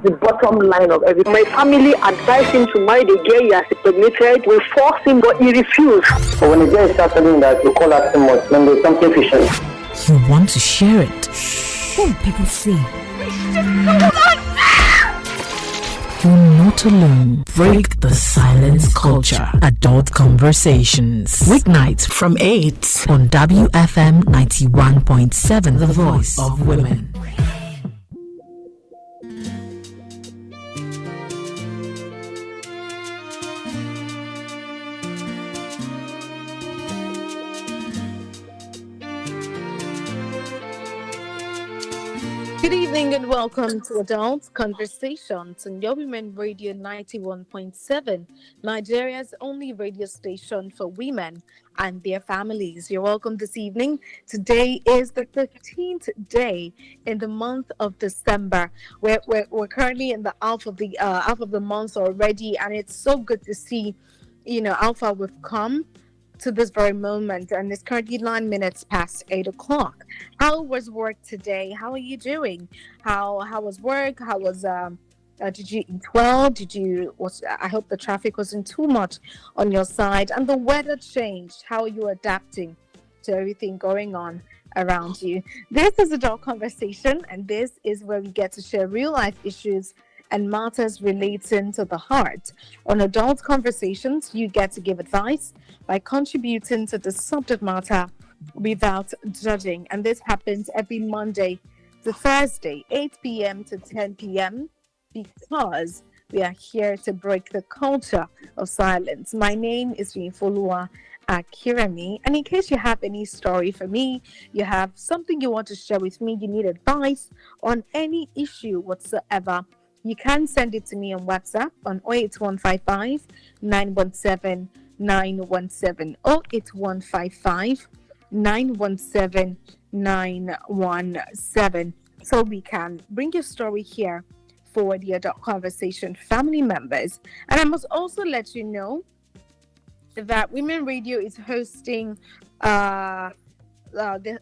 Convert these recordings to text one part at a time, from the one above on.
The bottom line of everything. My family advised him to marry the girl he has impregnated. We forced him, but he refused. But when the girl starts telling that you call her too much, then there's something fishy. You want to share it. What people see. You're not alone. Break the silence culture. Adult Conversations. Weeknights from 8 on WFM 91.7, the voice of women. Good evening and welcome to Adult Conversations on Your Women Radio 91.7, Nigeria's only radio station for women and their families. You're welcome this evening. Today is the 15th day in the month of December. We're currently in the half of the month already, and it's so good to see, how far we've come to this very moment, and it's currently 9 minutes past 8 o'clock. How was work today? How are you doing? How was work? How was did you eat well? I hope the traffic wasn't too much on your side, and the weather changed. How are you adapting to everything going on around you? This is Adult Conversation, and this is where we get to share real life issues and matters relating to the heart. On Adult Conversations, you get to give advice by contributing to the subject matter without judging. And this happens every Monday to Thursday, 8 p.m. to 10 p.m. because we are here to break the culture of silence. My name is Folua Akirami, and in case you have any story for me, you have something you want to share with me, you need advice on any issue whatsoever, you can send it to me on WhatsApp on 08155 917 917 08155 917 917, so we can bring your story here for the Adult Conversation family members. And I must also let you know that Women Radio is hosting they're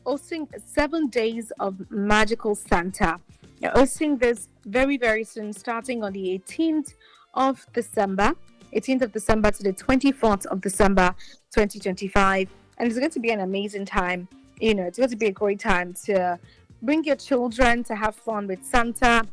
hosting 7 days of Magical Santa. They're hosting this very, very soon, starting on the 18th of December to the 24th of December 2025. And it's going to be an amazing time. It's going to be a great time to bring your children to have fun with Santa,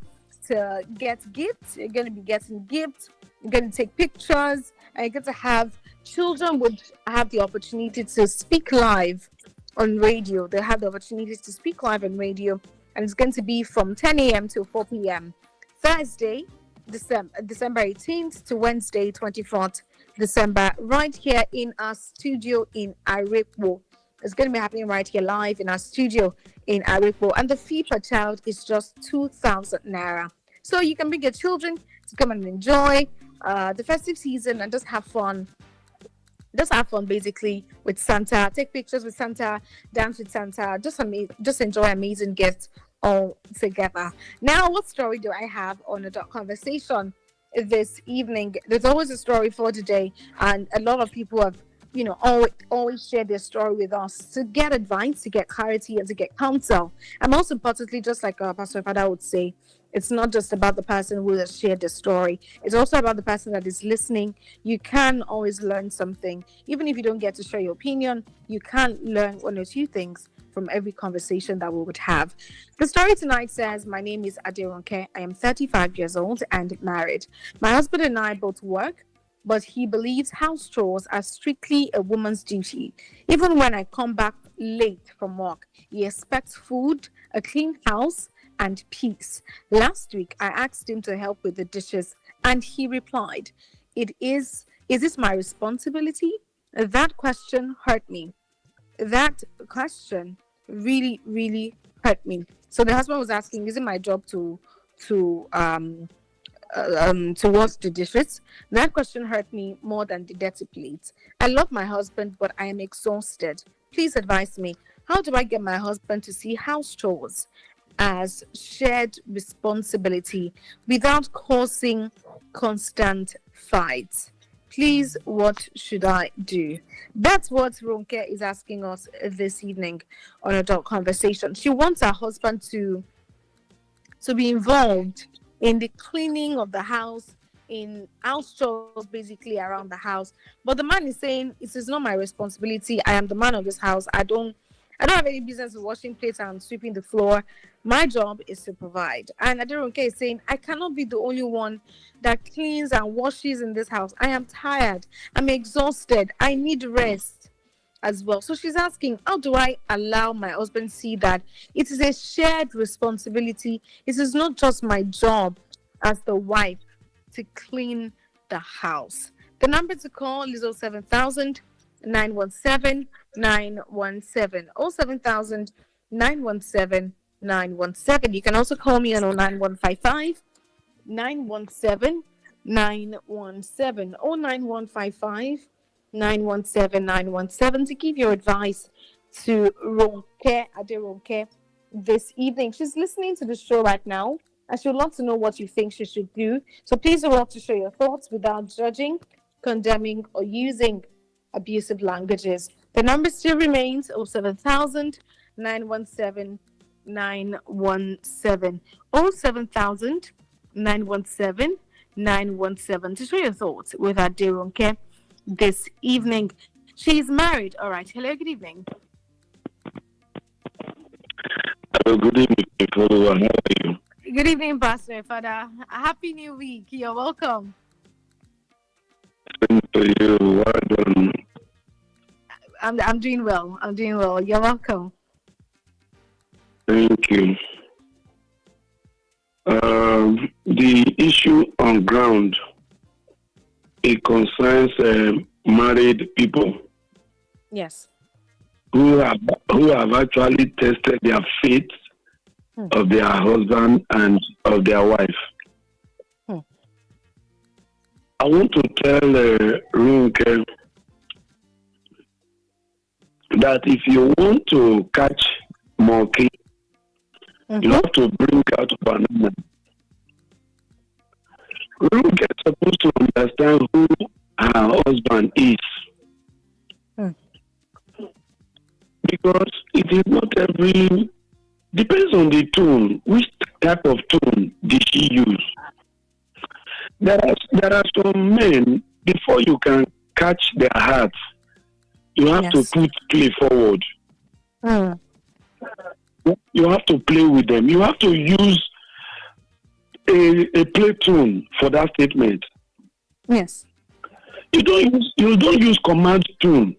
to get gifts. You're going to be getting gifts. You're going to take pictures. And you're going to have children would have the opportunity to speak live on radio. They have the opportunity to speak live on radio. And it's going to be from 10 a.m. to 4 p.m. Thursday, December 18th to Wednesday, 24th December, right here in our studio in Arepo. It's going to be happening right here live in our studio in Arepo. And the fee per child is just 2,000 naira. So you can bring your children to come and enjoy the festive season and just have fun. Just have fun, basically, with Santa. Take pictures with Santa, dance with Santa. Just enjoy amazing gifts all together. Now, what story do I have on Adult Conversation this evening? There's always a story for today, and a lot of people have, always share their story with us to get advice, to get clarity, and to get counsel. And most importantly, just like Pastor Father would say, it's not just about the person who has shared the story. It's also about the person that is listening. You can always learn something. Even if you don't get to share your opinion, you can learn one or two things from every conversation that we would have. The story tonight says, my name is Aderonke. I am 35 years old and married. My husband and I both work, but he believes house chores are strictly a woman's duty. Even when I come back late from work, he expects food, a clean house, and peace. Last week, I asked him to help with the dishes, and he replied, Is this my responsibility? That question hurt me. That question really, really hurt me. So the husband was asking, is it my job to wash the dishes? That question hurt me more than the dirty plates. I love my husband, but I am exhausted. Please advise me. How do I get my husband to see house chores as shared responsibility without causing constant fights? Please, what should I do? That's what Ronke is asking us this evening on Adult Conversation. She wants her husband to be involved in the cleaning of the house, in house chores basically around the house. But the man is saying it is not my responsibility. I am the man of this house. I don't have any business with washing plates and sweeping the floor. My job is to provide. And Aderonke is saying, I cannot be the only one that cleans and washes in this house. I am tired. I'm exhausted. I need rest as well. So she's asking, how do I allow my husband see that it is a shared responsibility? It is not just my job as the wife to clean the house. The number to call is 07000 917 917 07000 917 917. You can also call me on 09155 917 917 09155 917 917 to give your advice to Ronke Aderonke this evening. She's listening to the show right now, and she would love to know what you think she should do. So please do well to share your thoughts without judging, condemning, or using abusive languages. The number still remains 07000 917 917 07000 917 917 to share your thoughts with Aderonke this evening. She's married. All right. Hello, good evening. Hello, good evening, everyone. How are you? Good evening, Pastor Father. Happy New Week. You're welcome. Same to you. Well done. I'm doing well. I'm doing well. You're welcome. Thank you. The issue on ground, it concerns married people Yes. who have actually tested their faith of their husband and of their wife. I want to tell Runke that if you want to catch monkey, you have to bring out banana. Runke is supposed to understand who her husband is. Because it is not every, depends on the tone. Which type of tone did she use? There are some men, before you can catch their hearts, you have to put play forward. You have to play with them. You have to use a play tone for that statement. Yes. You don't use command tone.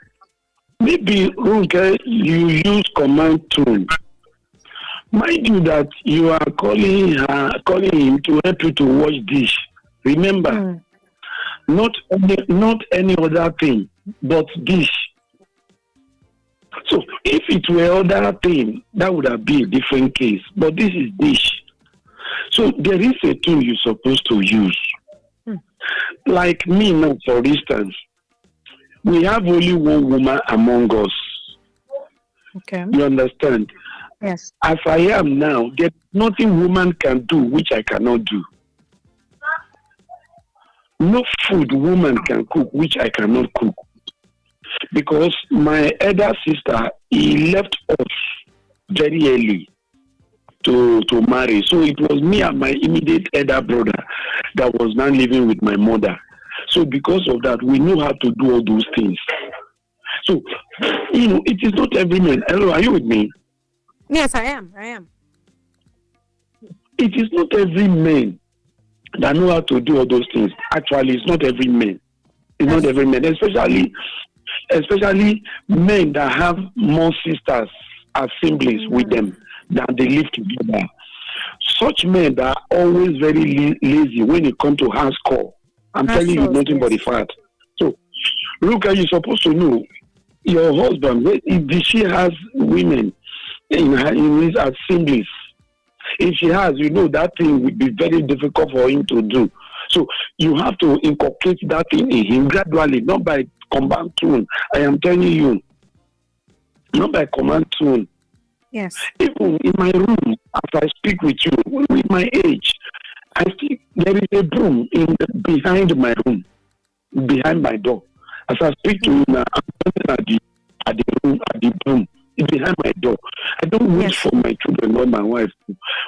Maybe okay, you use command tone. Mind you that you are calling him to help you to wash dish. Remember, not any other thing but dish. So if it were other thing, that would have been a different case. But this is dish. So there is a tool you're supposed to use. Like me now, for instance, we have only one woman among us. Okay. You understand? Yes. As I am now, there's nothing woman can do which I cannot do. No food woman can cook which I cannot cook. Because my elder sister, he left us very early to marry. So it was me and my immediate elder brother that was now living with my mother. So because of that, we know how to do all those things. So, it is not every man. Hello, are you with me? Yes, I am. It is not every man that know how to do all those things. Actually, it's not every man. It's not every man. Especially men that have more sisters as siblings with them than they live together. Such men that are always very lazy when it comes to house call. I'm telling you nothing but the fact. So, look, you're supposed to know your husband, if she has women in his siblings, if she has, that thing would be very difficult for him to do. So you have to inculcate that thing in him gradually, not by command tone. I am telling you, not by command tone. Yes. Even in my room, as I speak with you, with my age, I think there is a broom behind my room, behind my door. As I speak to you now, I'm standing at the broom. behind my door. I don't wait for my children or my wife.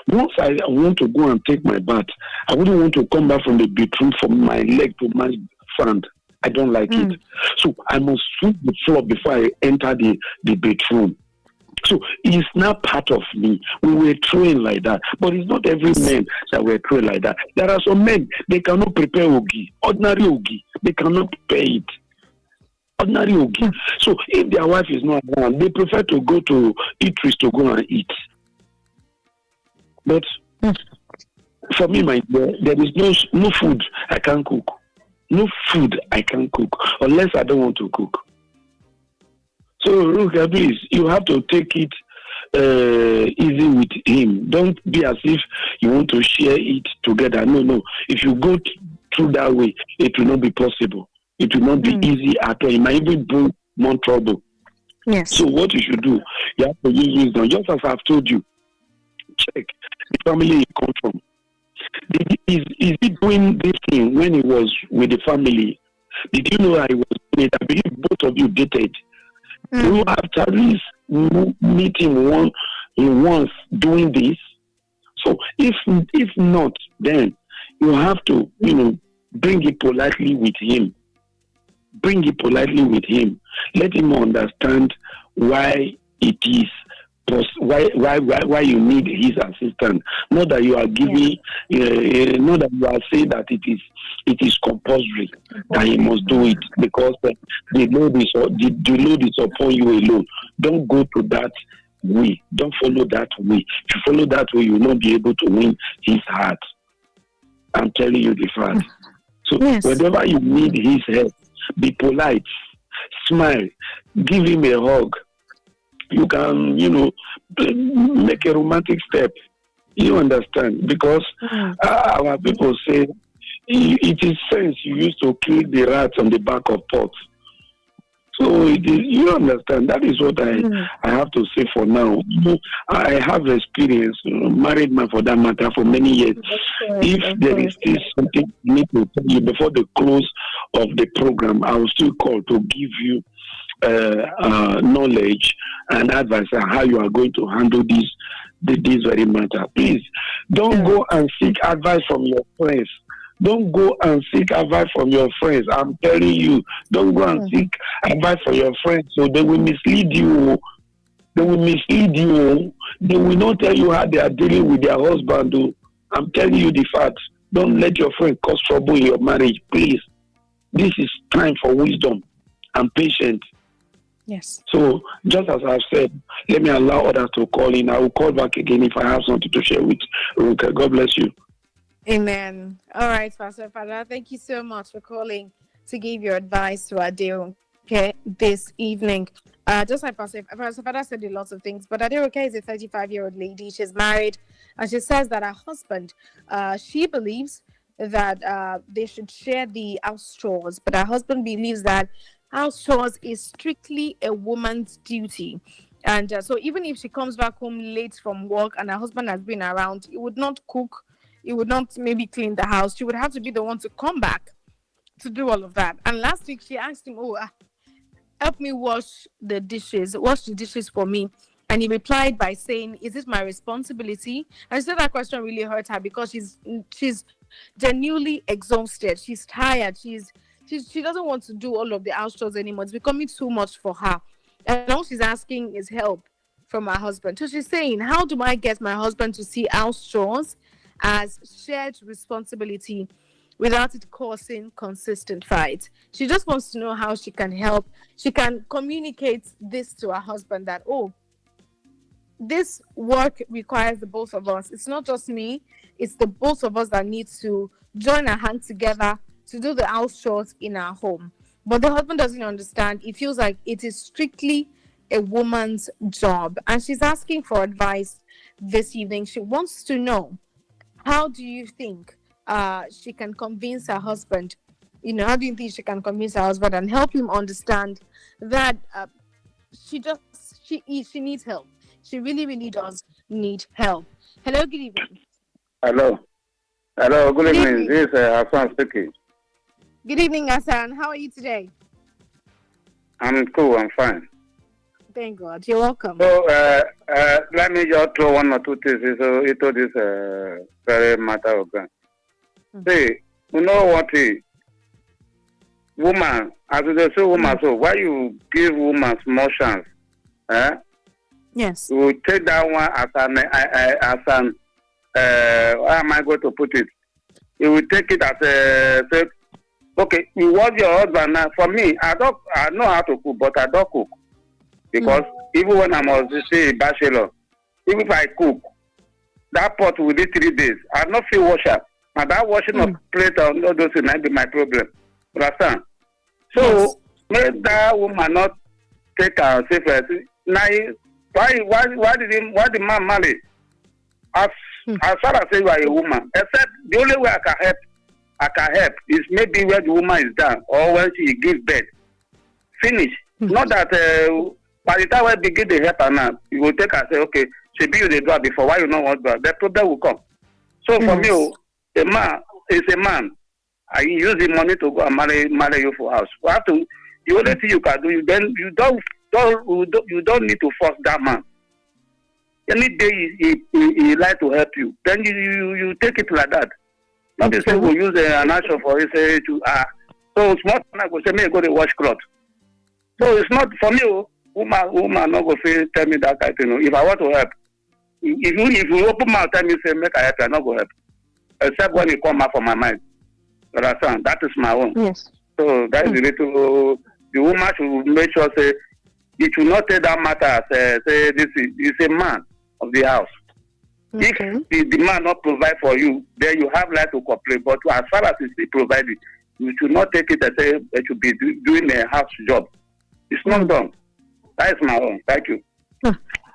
Once I want to go and take my bath, I wouldn't want to come back from the bedroom for my leg to my front. I don't like it. So I must sweep the floor before I enter the bedroom. So it's not part of me. We were trained like that. But it's not every man that were trained like that. There are some men, they cannot prepare ogi. Ordinary ogi. They cannot prepare it. Ordinary ogi. So if their wife is not around, they prefer to go to eateries to go and eat. But for me, my dear, there is no food I can cook. No food I can cook unless I don't want to cook. So, Ruka, please, you have to take it easy with him. Don't be as if you want to share it together. No. If you go through that way, it will not be possible. It will not be easy at all. It might even bring more trouble. Yes. So what you should do, you have to use wisdom. Just as I've told you, check the family he comes from. Is he doing this thing when he was with the family? Did you know I was doing it? I believe both of you dated. You have to at least meet him once doing this. So if not, then you have to, bring it politely with him. Bring it politely with him. Let him understand why it is. Why you need his assistance? Not that you are giving, not that you are saying that it is compulsory that he must do it because the load is upon you alone. Don't go to that way. Don't follow that way. If you follow that way, you will not be able to win his heart. I'm telling you the fact. So whenever you need his help, be polite, smile, give him a hug. You can, make a romantic step. You understand? Because our people say it is sense you used to kill the rats on the back of pots. So it is, you understand? That is what I have to say for now. I have experience, married man for that matter, for many years. If there is still something I need to tell you before the close of the program, I will still call to give you knowledge and advice on how you are going to handle this very matter. Please don't go and seek advice from your friends. Don't go and seek advice from your friends. I'm telling you, don't go and seek advice from your friends. So they will mislead you. They will mislead you. They will not tell you how they are dealing with their husband. I'm telling you the facts. Don't let your friend cause trouble in your marriage, please. This is time for wisdom and patience. Yes. So, just as I've said, let me allow others to call in. I will call back again if I have something to share with Ruka. God bless you. Amen. All right, Pastor Father, thank you so much for calling to give your advice to Aderonke this evening. Just like Pastor Father said a lot of things, but Aderonke is a 35-year-old lady. She's married, and she says that her husband, she believes that they should share the house chores, but her husband believes that house chores is strictly a woman's duty. And so even if she comes back home late from work and her husband has been around, he would not cook, he would not maybe clean the house. She would have to be the one to come back to do all of that. And last week she asked him, help me wash the dishes for me. And he replied by saying, is it my responsibility? And she said that question really hurt her because she's genuinely exhausted. She's tired. She doesn't want to do all of the house chores anymore. It's becoming too much for her. And all she's asking is help from her husband. So she's saying, how do I get my husband to see house chores as shared responsibility without it causing consistent fights? She just wants to know how she can help. She can communicate this to her husband that, this work requires the both of us. It's not just me. It's the both of us that need to join our hands together to do the house chores in our home. But the husband doesn't understand. He feels like it is strictly a woman's job. And she's asking for advice this evening. She wants to know, how do you think she can convince her husband? How do you think she can convince her husband and help him understand that she needs help? She really, really does need help. Hello, good evening. Hello, good evening. This is Hassan speaking. Good evening, Hassan. How are you today? I'm cool, I'm fine. Thank God. You're welcome. So let me just throw one or two things into this very matter of that. See, you know what? Woman, as they say, woman. So why you give woman small chance? Yes. You will take that one as an how am I going to put it? You will take it as a say, okay, you want your husband now. For me, I know how to cook, but I don't cook. Because even when I'm a bachelor, even if I cook, that pot will need 3 days. I not feel washer. And that washing of plate or all those things might be my problem. Understand? So make that woman not take her safe. Now why the man marry? As far as say you are a woman, except the only way I can help is maybe when the woman is down or when she gives birth. Finish. Not that by the time I begin to help her now, you will take her and say, okay, she be you the do it before. Why you not want to do it? The problem will come. So for me, a man is a man. I use the money to go and marry you for house. You have to. The only thing you can do, you don't need to force that man. Any day he like to help you, then you take it like that. Not the same. We use an action for it. Say to so small man I go say me go to wash cloth. So it's not for me. Woman not go tell me that kind of thing. If I want to help, if you open mouth tell me say make I help, I not go help. Except when it come out from my mind. Understand? That is my own. Yes. So that is the little. The woman should make sure say it will not take that matter as say this is a man of the house. If the man not provide for you, then you have right to complain. But as far as it's still provided, you should not take it and say it should be doing a house job. It's not done. That is my own. Thank you.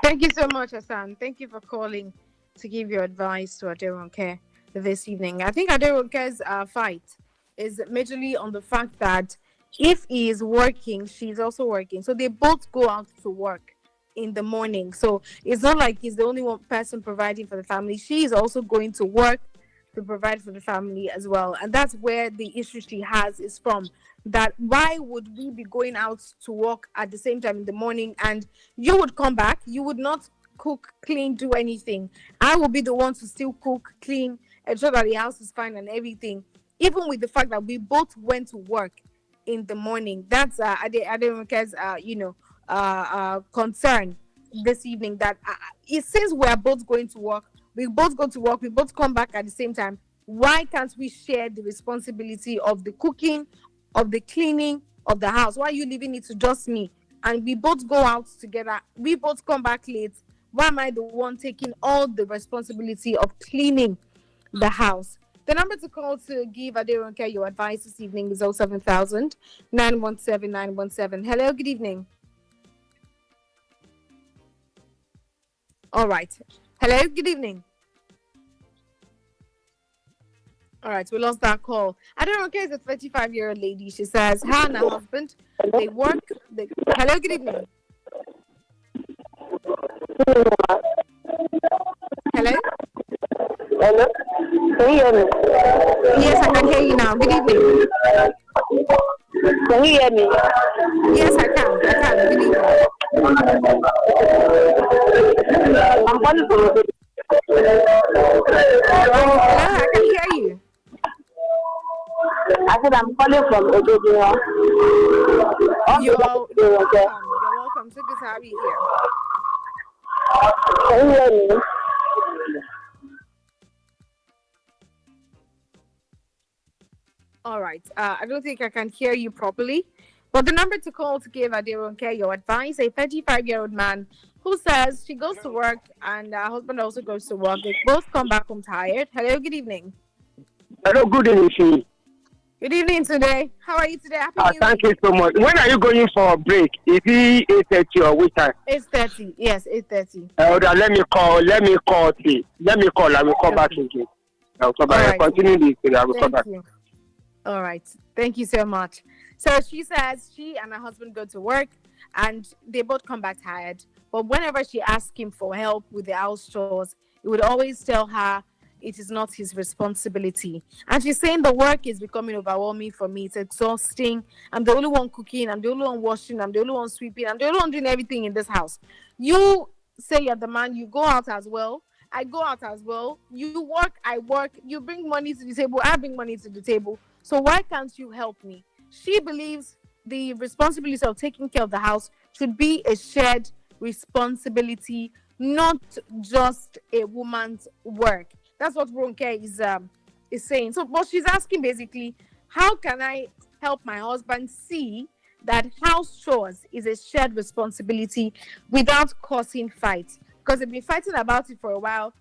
Thank you so much, Hassan. Thank you for calling to give your advice to Aderonke this evening. I think Aderonke's fight is majorly on the fact that if he is working, she's also working. So they both go out to work in the morning. So it's not like he's the only one person providing for the family. She is also going to work to provide for the family as well. And that's where the issue she has is from. That why would we be going out to work at the same time in the morning and you would come back, you would not cook, clean, do anything. I will be the one to still cook, clean, ensure that the house is fine and everything. Even with the fact that we both went to work in the morning. That's Aderonke's concern this evening, that since we are both going to work, we both go to work, we both come back at the same time, why can't we share the responsibility of the cooking, of the cleaning of the house? Why are you leaving it to just me? And we both go out together, we both come back late. Why am I the one taking all the responsibility of cleaning the house? The number to call to give Aderonke your advice this evening is 07000 917 917. Hello, good evening. All right. Hello, good evening. All right, we lost that call. Aderonke is a 35-year-old lady. She says her and her husband, they work. Hello, good evening. Hello? Hello? Can you hear me? Yes, I can hear you now. Good evening. Can you hear me? Yes, I can. Good evening. I'm calling from Hello, I can hear you. I said I'm calling from Ododio. You're welcome. So good to have you here. Can you hear me? All right. I don't think I can hear you properly. But the number to call to give Aderonke your advice, a 35-year-old man who says she goes to work and her husband also goes to work. They both come back home tired. Hello, good evening. Hello, good evening, Shi. Good evening today. How are you today? Happy New Thank you so much. When are you going for a break? Is it 8:30 or which time? 8:30. Yes, 8:30. Let me call. I will call back again. I'll call back. Right. Continue this. I will call back. You. All right. Thank you so much. So she says she and her husband go to work and they both come back tired. But whenever she asks him for help with the house chores, he would always tell her, it is not his responsibility. And she's saying the work is becoming overwhelming for me. It's exhausting. I'm the only one cooking. I'm the only one washing. I'm the only one sweeping. I'm the only one doing everything in this house. You say you're the man. You go out as well. I go out as well. You work. I work. You bring money to the table. I bring money to the table. So why can't you help me? She believes the responsibility of taking care of the house should be a shared responsibility, not just a woman's work. That's what Ronke is saying. So, but she's asking basically, how can I help my husband see that house chores is a shared responsibility without causing fights? Because they've been fighting about it for a while.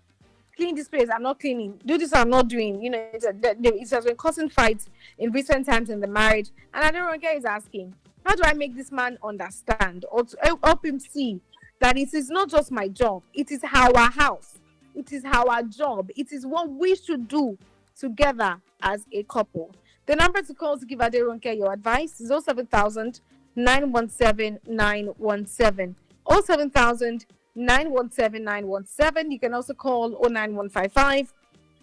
Clean this place, I'm not cleaning. Do this, I'm not doing. You know, it has been causing fights in recent times in the marriage. And Aderonke is asking, how do I make this man understand or to help him see that it is not just my job, it is our house, it is our job, it is what we should do together as a couple. The number to call to give Aderonke your advice is 07000 917 917. 07000 917 917. You can also call 09155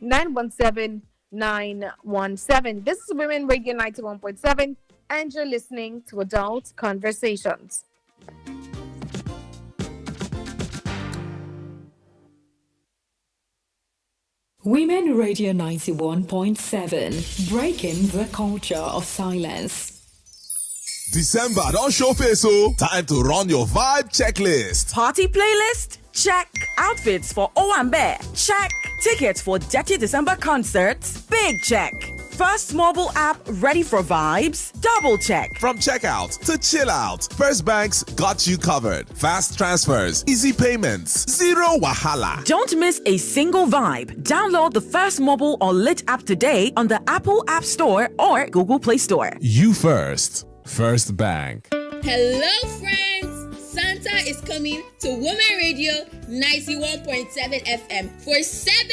917 917. This is Women Radio 91.7, and you're listening to Adult Conversations. Women Radio 91.7, breaking the culture of silence. December don't show face, so time to run your vibe checklist. Party playlist? Check. Outfits for Owambe? Check. Tickets for Dirty December concerts? Big check. First mobile app ready for vibes? Double check. From checkout to chill out, First Bank's got you covered. Fast transfers, easy payments, zero wahala. Don't miss a single vibe. Download the First mobile or lit app today on the Apple App Store or Google Play Store. You first. First Bank. Hello, friends. Santa is coming to Women Radio 91.7 FM for 7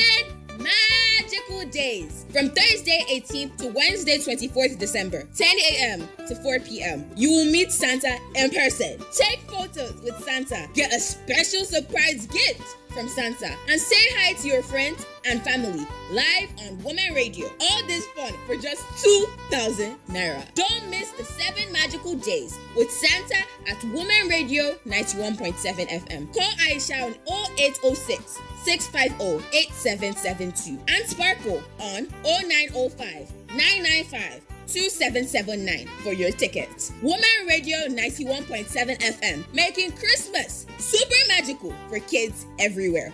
magical days from Thursday 18th to Wednesday 24th December, 10 a.m. to 4 p.m. You will meet Santa in person. Take photos with Santa. Get a special surprise gift from Santa and say hi to your friends and family live on Women Radio. All this fun for just 2,000 naira. Don't miss the 7 magical days with Santa at Women Radio 91.7 FM. Call Aisha on 0806 650 8772 and Sparkle on 0905 995 2779 for your tickets. Women Radio 91.7 FM, making Christmas super magical for kids everywhere.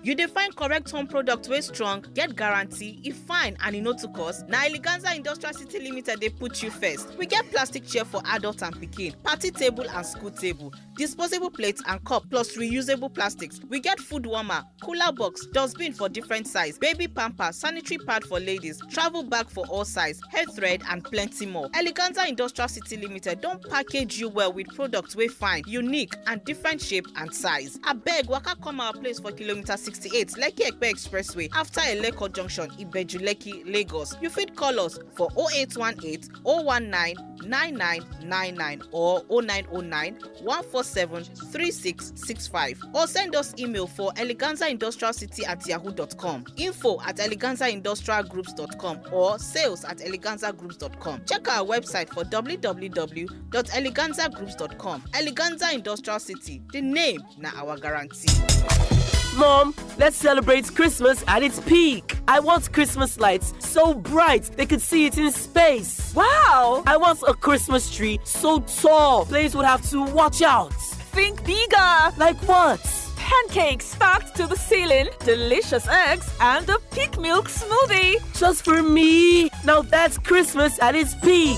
You define correct home product wey strong, get guarantee, e fine and e no too cost. Na Eleganza Industrial City Limited dey put you first. We get plastic chair for adult and pikin, party table and school table, disposable plates and cup plus reusable plastics. We get food warmer, cooler box, dustbin for different size, baby pamper, sanitary pad for ladies, travel bag for all size, hair thread and plenty more. Eleganza Industrial City Limited don package you well with products wey fine, unique and different shape and size. Abeg waka come our place for kilometer 68 Lekki Ekpe Expressway after Eleko Junction, Ibeju Lekki, Lagos. You fit call us for 0818 019 9999 or 0909 147 3665 or send us email for eleganzaindustrialcity@yahoo.com, info@eleganzaindustrialgroups.com or sales@eleganzagroups.com. Check our website for www.eleganzagroups.com. Eleganza Industrial City, the name na our guarantee. Mom, let's celebrate Christmas at its peak. I want Christmas lights so bright they could see it in space. Wow! I want a Christmas tree so tall players would have to watch out. Think bigger! Like what? Pancakes stacked to the ceiling, delicious eggs, and a peak milk smoothie. Just for me. Now that's Christmas at its peak.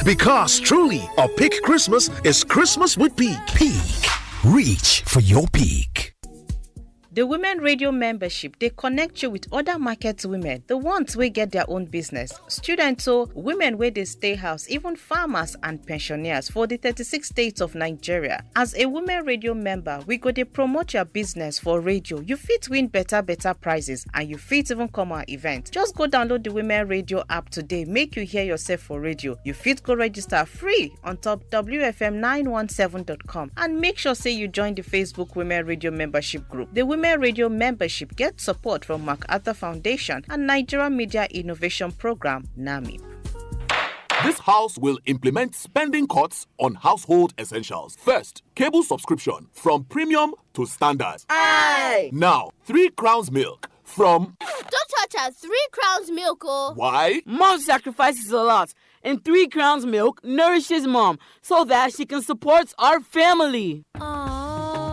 Because truly, a peak Christmas is Christmas with Peak. Peak. Reach for your peak. The Women Radio membership, they connect you with other market women, the ones who get their own business, students, women where they stay house, even farmers and pensioners for the 36 states of Nigeria. As a Women Radio member, we go to promote your business for radio. You fit win better prizes and you fit even come our event. Just go download the Women Radio app today, make you hear yourself for radio. You fit go register free on top WFM917.com and make sure say you join the Facebook Women Radio membership group. The Women Women Radio membership gets support from MacArthur Foundation and Nigeria Media Innovation Program, NAMIP. This house will implement spending cuts on household essentials. First, cable subscription from premium to standard. Aye. Now, 3 crowns milk from... Don't touch our 3 crowns milk, oh. Why? Mom sacrifices a lot, and 3 crowns milk nourishes Mom so that she can support our family.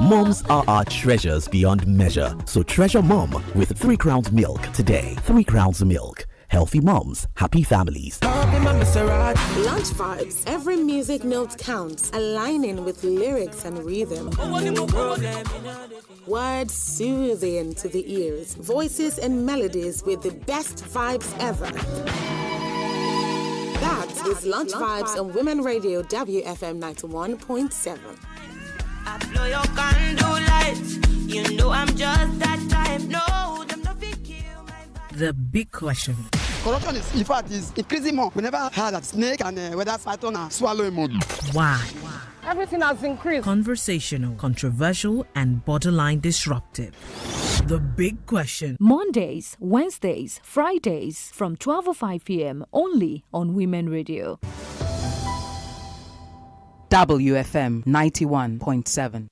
Moms are our treasures beyond measure. So treasure Mom with 3 crowns milk today. 3 crowns milk. Healthy moms, happy families. Lunch vibes. Every music note counts, aligning with lyrics and rhythm. Words soothing to the ears. Voices and melodies with the best vibes ever. That is Lunch Vibes on Women Radio WFM 91.7. I blow your candle lights. You know I'm just that type. No, them nothing kill my vibe. The big question. Corruption is, in fact, is increasing more. We never had that snake and whether python and swallow more. Why? Everything has increased. Conversational, controversial, and borderline disruptive. The big question. Mondays, Wednesdays, Fridays from 12:05 p.m. only on Women Radio. WFM 91.7.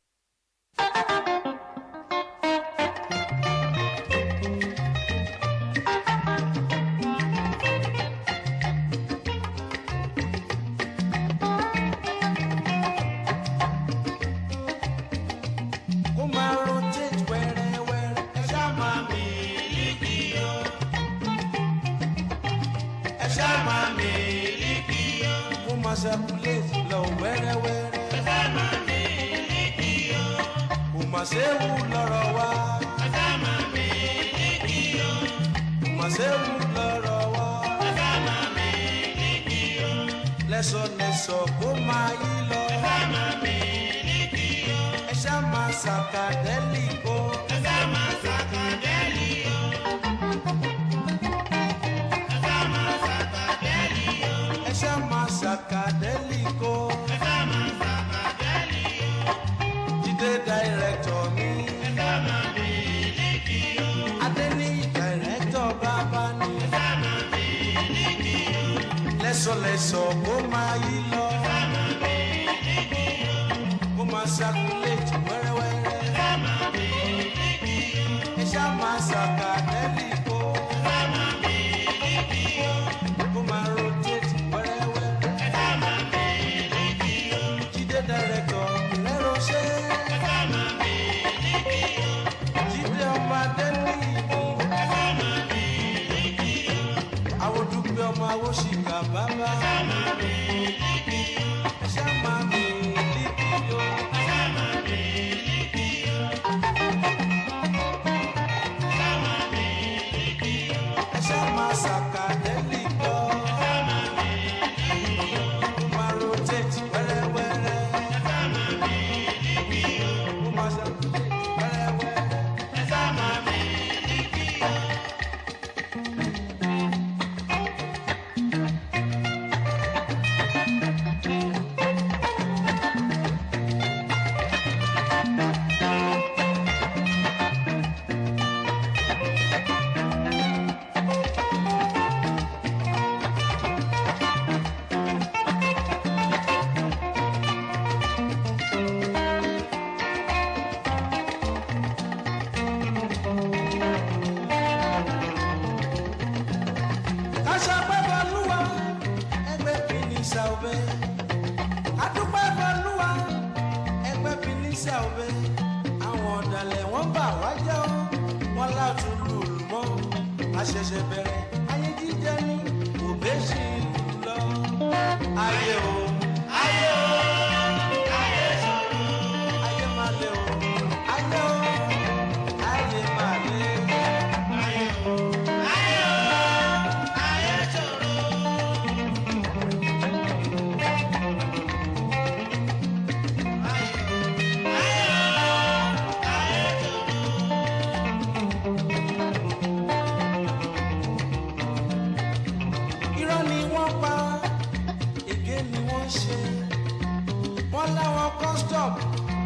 wọ́n láwọn custom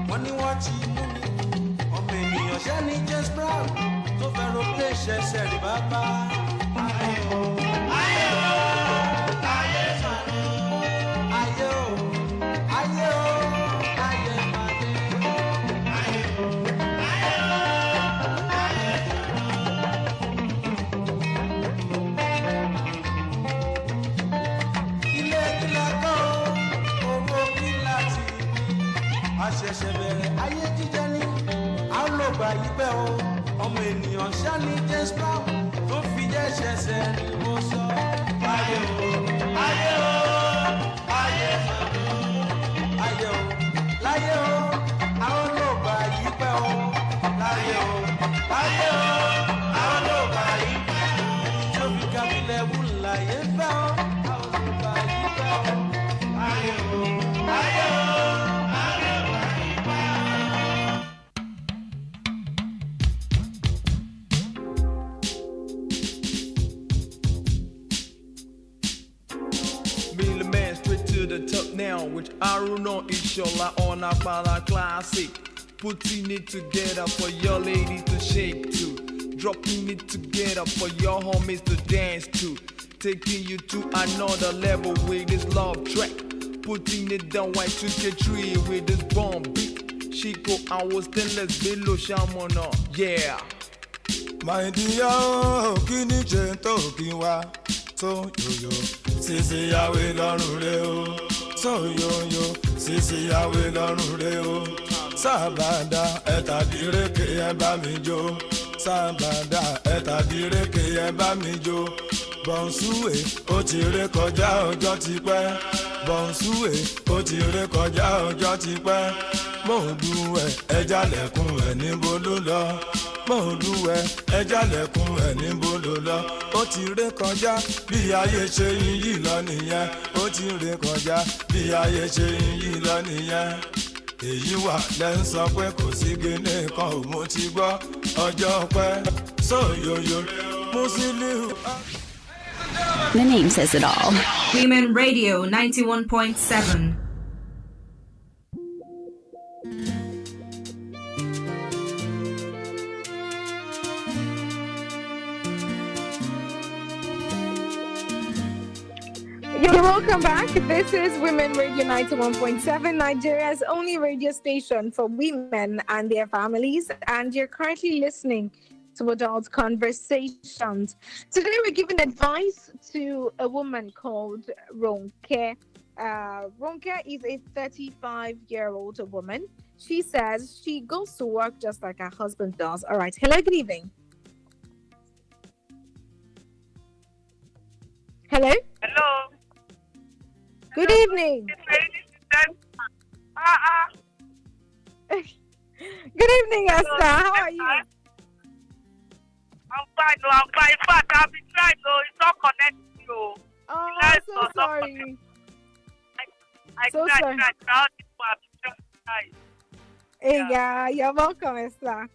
wọ́n ní wọ́n ti mú mi ọmọ ènìyàn. ènìyàn ṣẹ́ ní James Brown tó fẹ́ràn pé ṣẹ̀ṣẹ̀ rí bàbá. Ayé o, ayé o, ayé màdé. Ayé o, ayé o, ayé màdé. Ayé o, ayé o, ayé ilé kílẹ̀ kan owó kí láti àṣẹ̀ṣẹ̀ bẹ̀rẹ̀ ayé jíjẹ́ ní àlọ́gbà yìí pẹ́ o ọmọ ènìyàn ṣáni James Brown tó fi jẹ́ ṣẹ̀ṣẹ̀ ni mo sọ. Ayé o, ayé o, ayé màdó. Ayé o, láyé o, àlọ́gbà yìí pẹ́ o. Láyé o, láyé o, àlọ́gbà yìí pẹ́ o. Tó fi kábílẹ̀ wù láyé fẹ́ o. Àlọ́gbà yìí pẹ́ o. Ayé o, ayé o. The top now with Aruno Ishola on a Pala Classic. Putting it together for your lady to shake to. Dropping it together for your homies to dance to. Taking you to another level with this love track. Putting it down white to get tree with this bomb beat. Chico, I was stainless below Shamona. Yeah. My dear, kini jento kiwa. So yo yo, sisi yawe lọ́rùn rẹ o. So yo yo, sisi yawe lọ́rùn rẹ o. Sábàdà ẹ̀tàdírẹ́kẹ ẹ bá mi jó. Sábàdà ẹ̀tàdírẹ́kẹ ẹ bá mi jó. Bọ̀nsúwè ó ti ré kọjá ọjọ́ ti pẹ́. Bọ̀nsúwè ó ti ré kọjá ọjọ́ ti pẹ́. Mòdùwẹ̀ ẹja lẹ̀kùn ẹ̀ níbo ló lọ. Mòdùwẹ̀ ẹja lẹ̀kùn ẹ̀ níbo ló lọ. Ó ti ré kọjá bí ayé ṣe ń yí lọ nìyẹn. Ó ti ré kọjá bí ayé ṣe ń yí lọ nìyẹn. Èyí wà lẹ́ ń sọ pé kò sí gíní kan ò mo ti gbọ́ ọjọ́ pẹ́. Sóyòyò Musiliu. The name says it all. Women Radio 91.7. You're welcome back. This is Women Radio 91.7, Nigeria's only radio station for women and their families. And you're currently listening to Adult Conversations. Today we're giving advice to a woman called Ronke. Ronke is a 35-year-old woman. She says she goes to work just like her husband does. All right. Hello, good evening. Hello? Hello. Good evening. Good evening, Esther. How are you? I'm fine. No, I'm fine. In fact, I've been trying. No, it's not connecting you. Oh, I'm so sorry. I so tried. sorry. Yeah, you're welcome, Esther.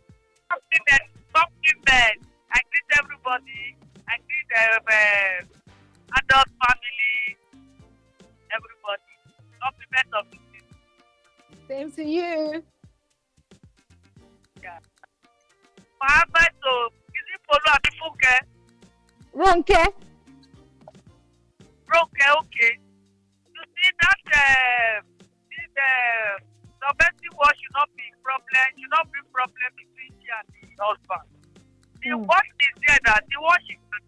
Compliment. I greet everybody. I greet adult family. Everybody. Compliment of the season. Same to you. Yeah. Mohammed, so is it follow Aderonke? Ronke. Ronke, okay. You see that domestic work should not be problem between she and the husband. The work is there that the work she can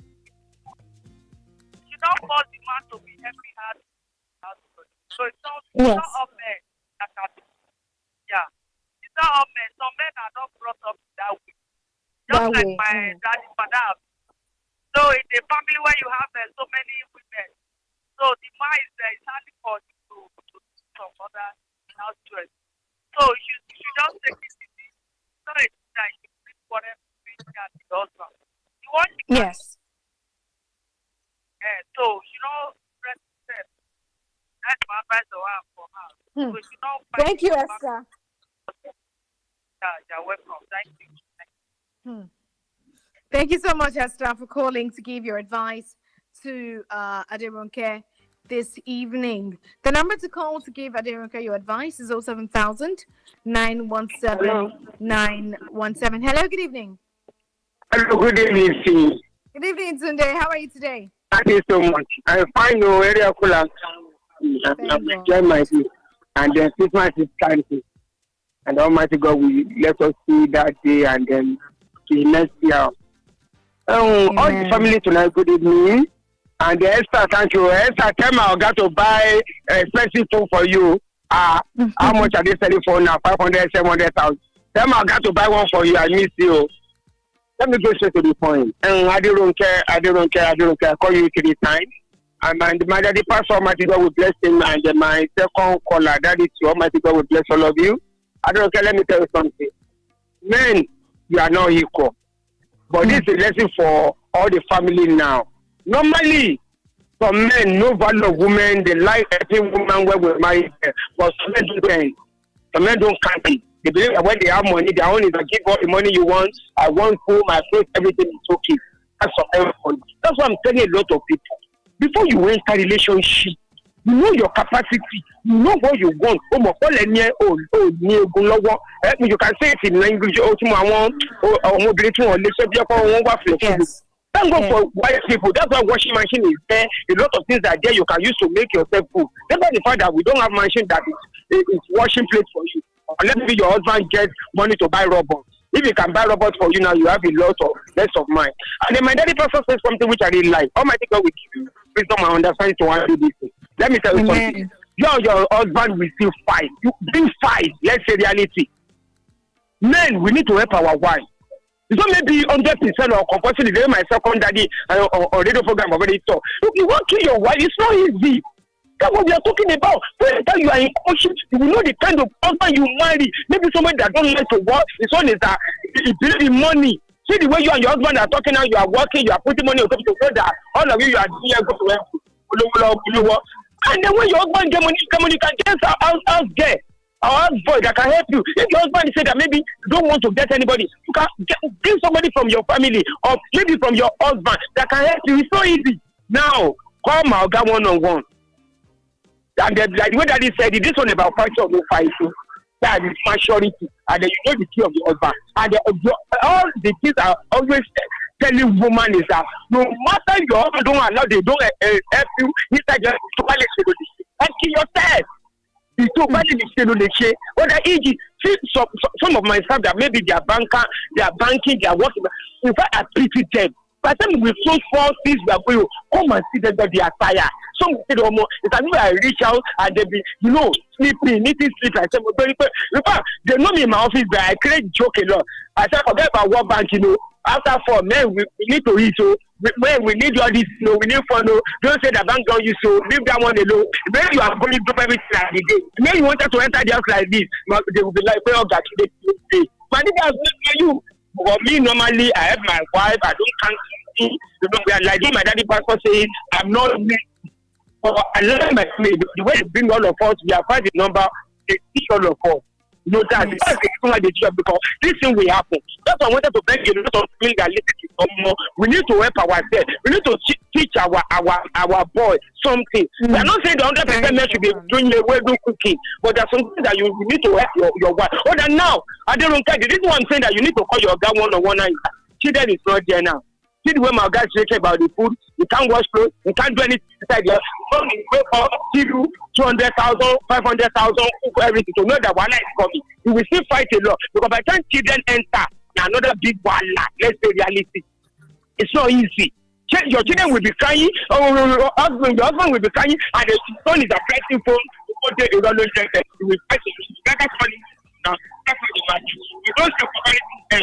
should not force the man to be helping her. So it's not all men that are, yeah. It's not all men. Some men are not brought up that way. Just like my daddy father. So in a family where you have so many women, so the man is hardly for you to do some other house chores. So you should just take it easy. So it's that you bring whatever you can to the husband. You want to yes. So you know, that's my advice for her. So you know, thank you, Esther. Yeah, you're welcome. Thank you. Thank you so much, Esther, for calling to give your advice to Aderonke. this evening. The number to call to give Aderonke your advice is 07000 917 917. Hello, good evening. Hello, good evening, Steve. Good evening, Tunde. How are you today? Thank you so much. I find your area cool and enjoy my day. And then Christmas is starting. And Almighty God will let us see that day and then see next year. All the family tonight, good evening. And Esther, thank you. Esther, tell my Oga to buy expensive phone for you. How much are they selling for now? 500, 700,000. Tell my Oga to buy one for you. I miss you. Let me go straight to the point. Aderonke, I call you 3 times. And my daddy pastor, Almighty God will bless him. And my second caller, that is you, Almighty God will bless all of you. Aderonke, let me tell you something. Men, you are not equal. But this is a lesson for all the family now. Normally, some men, no value of women, they like helping women when we marry them. But some men don't. Some men don't count it. They believe that when they have money, their own is to give all the money you want. I want home, I face everything is okay. That's what I'm telling a lot of people. Before you enter relationship, you know your capacity, you know what you want. You can say it in language. Yes. Thank God for white people. That's why washing machine is there. A lot of things are there you can use to make yourself food. Despite the fact that we don't have machine that is washing plates for you. Unless maybe your husband gets money to buy robots. If he can buy robots for you now, you have a lot of less of mind. And then my daddy pastor says something which I really like. Almighty God will give you wisdom and understanding to handle this thing. Let me tell you something. You and your husband will still fight. You bring fight. Let's say reality. Men, we need to help our wives. It's not maybe 100% or compulsory. Today, my second daddy on radio program already talk. Look, you want to kill your wife. It's not easy. That's what we are talking about. When you are in caution, you will know the kind of husband you marry. Maybe somebody that don't like to work. This one is that he believes in money. See the way you and your husband are talking now. You are working. You are putting money on top of your that all of you are doing go to work. And then when your husband get money, you can get house there. Our boy that can help you. If your husband say that maybe you don't want to get anybody, you can bring somebody from your family or maybe from your husband that can help you. It's so easy. Now, call my Oga one-on-one. And then, like the way that he said it, this one about fight or no fight. That is maturity. And then you know the key of the husband. And all the things are always telling woman is that no matter your husband don't allow, they don't help you inside your toilet, and kill yourself. It's so bad in the shade. But see some of my staff that maybe they are banker, they are banking, they are working. In fact, I pity them. By the time we close 4 things, we are going to come and see them that they are tired. Some say no more. It's as if I reach out and they be, sleeping, needing sleep. I say, in fact, they know me in my office, but I create joke a lot. I say, forget about World Bank, After 4, men, we need to eat, so we need all this, we need fun, Don't say that bank don't use, so leave that one alone. Maybe you are going to do everything like this. Maybe you wanted to enter the house like this, but they will be like, well, God, today. My niggas, you. For me, normally, I have my wife, I don't count me. We are like my daddy pastor says, I'm not me. I love my family. The way they bring all of us, we are quite a number, they teach all of us. That's the because this thing will happen. That's why I wanted to beg you a lot of people that listen to some more. We need to help ourselves. We need to teach our boys something. We are not saying the 100% men should be doing the way do cooking, but there's something that you need to help your wife. Oh, then now, I don't care. This is what I'm saying, that you need to call your guy one-on-one. Children is not there now. See the way my guys talk about the food. You can't wash clothes. You can't do anything inside there. Give you 200,000, 500,000, everything. To know that one is coming. You will still fight a lot. Because by the time children enter, another big wala. Let's say reality. It's not easy. Your children will be crying. Your husband will be crying. And the son is a pressing phone. You will fight. That's funny. Now, that's what you want. You don't say for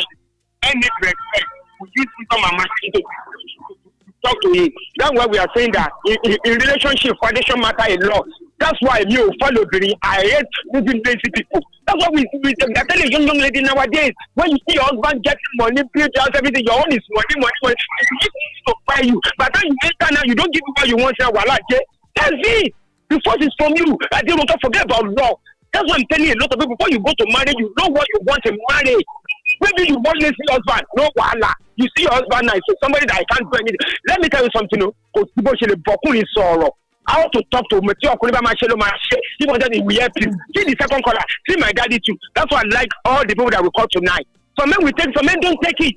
any respect. You come and to talk to him. That's why we are saying that in relationship, foundation matter a lot. That's why you follow Billy. I hate moving lazy people. That's why we are telling young lady nowadays. When you see your husband getting money, pay house, everything, your own is money. You need to buy you. But then you enter now, you don't give what you want. That's it. The first is from you. I don't forget about love. That's why I'm telling you a lot of people. Before you go to marry, you know what you want to marry. Maybe you want to see your husband, no wala. You see your husband now, so somebody that I can't do anything. Let me tell you something, How to talk to me. See we help you. See the second caller. See my daddy too. That's why I like all the people that we call tonight. Some men we take, some men don't take it.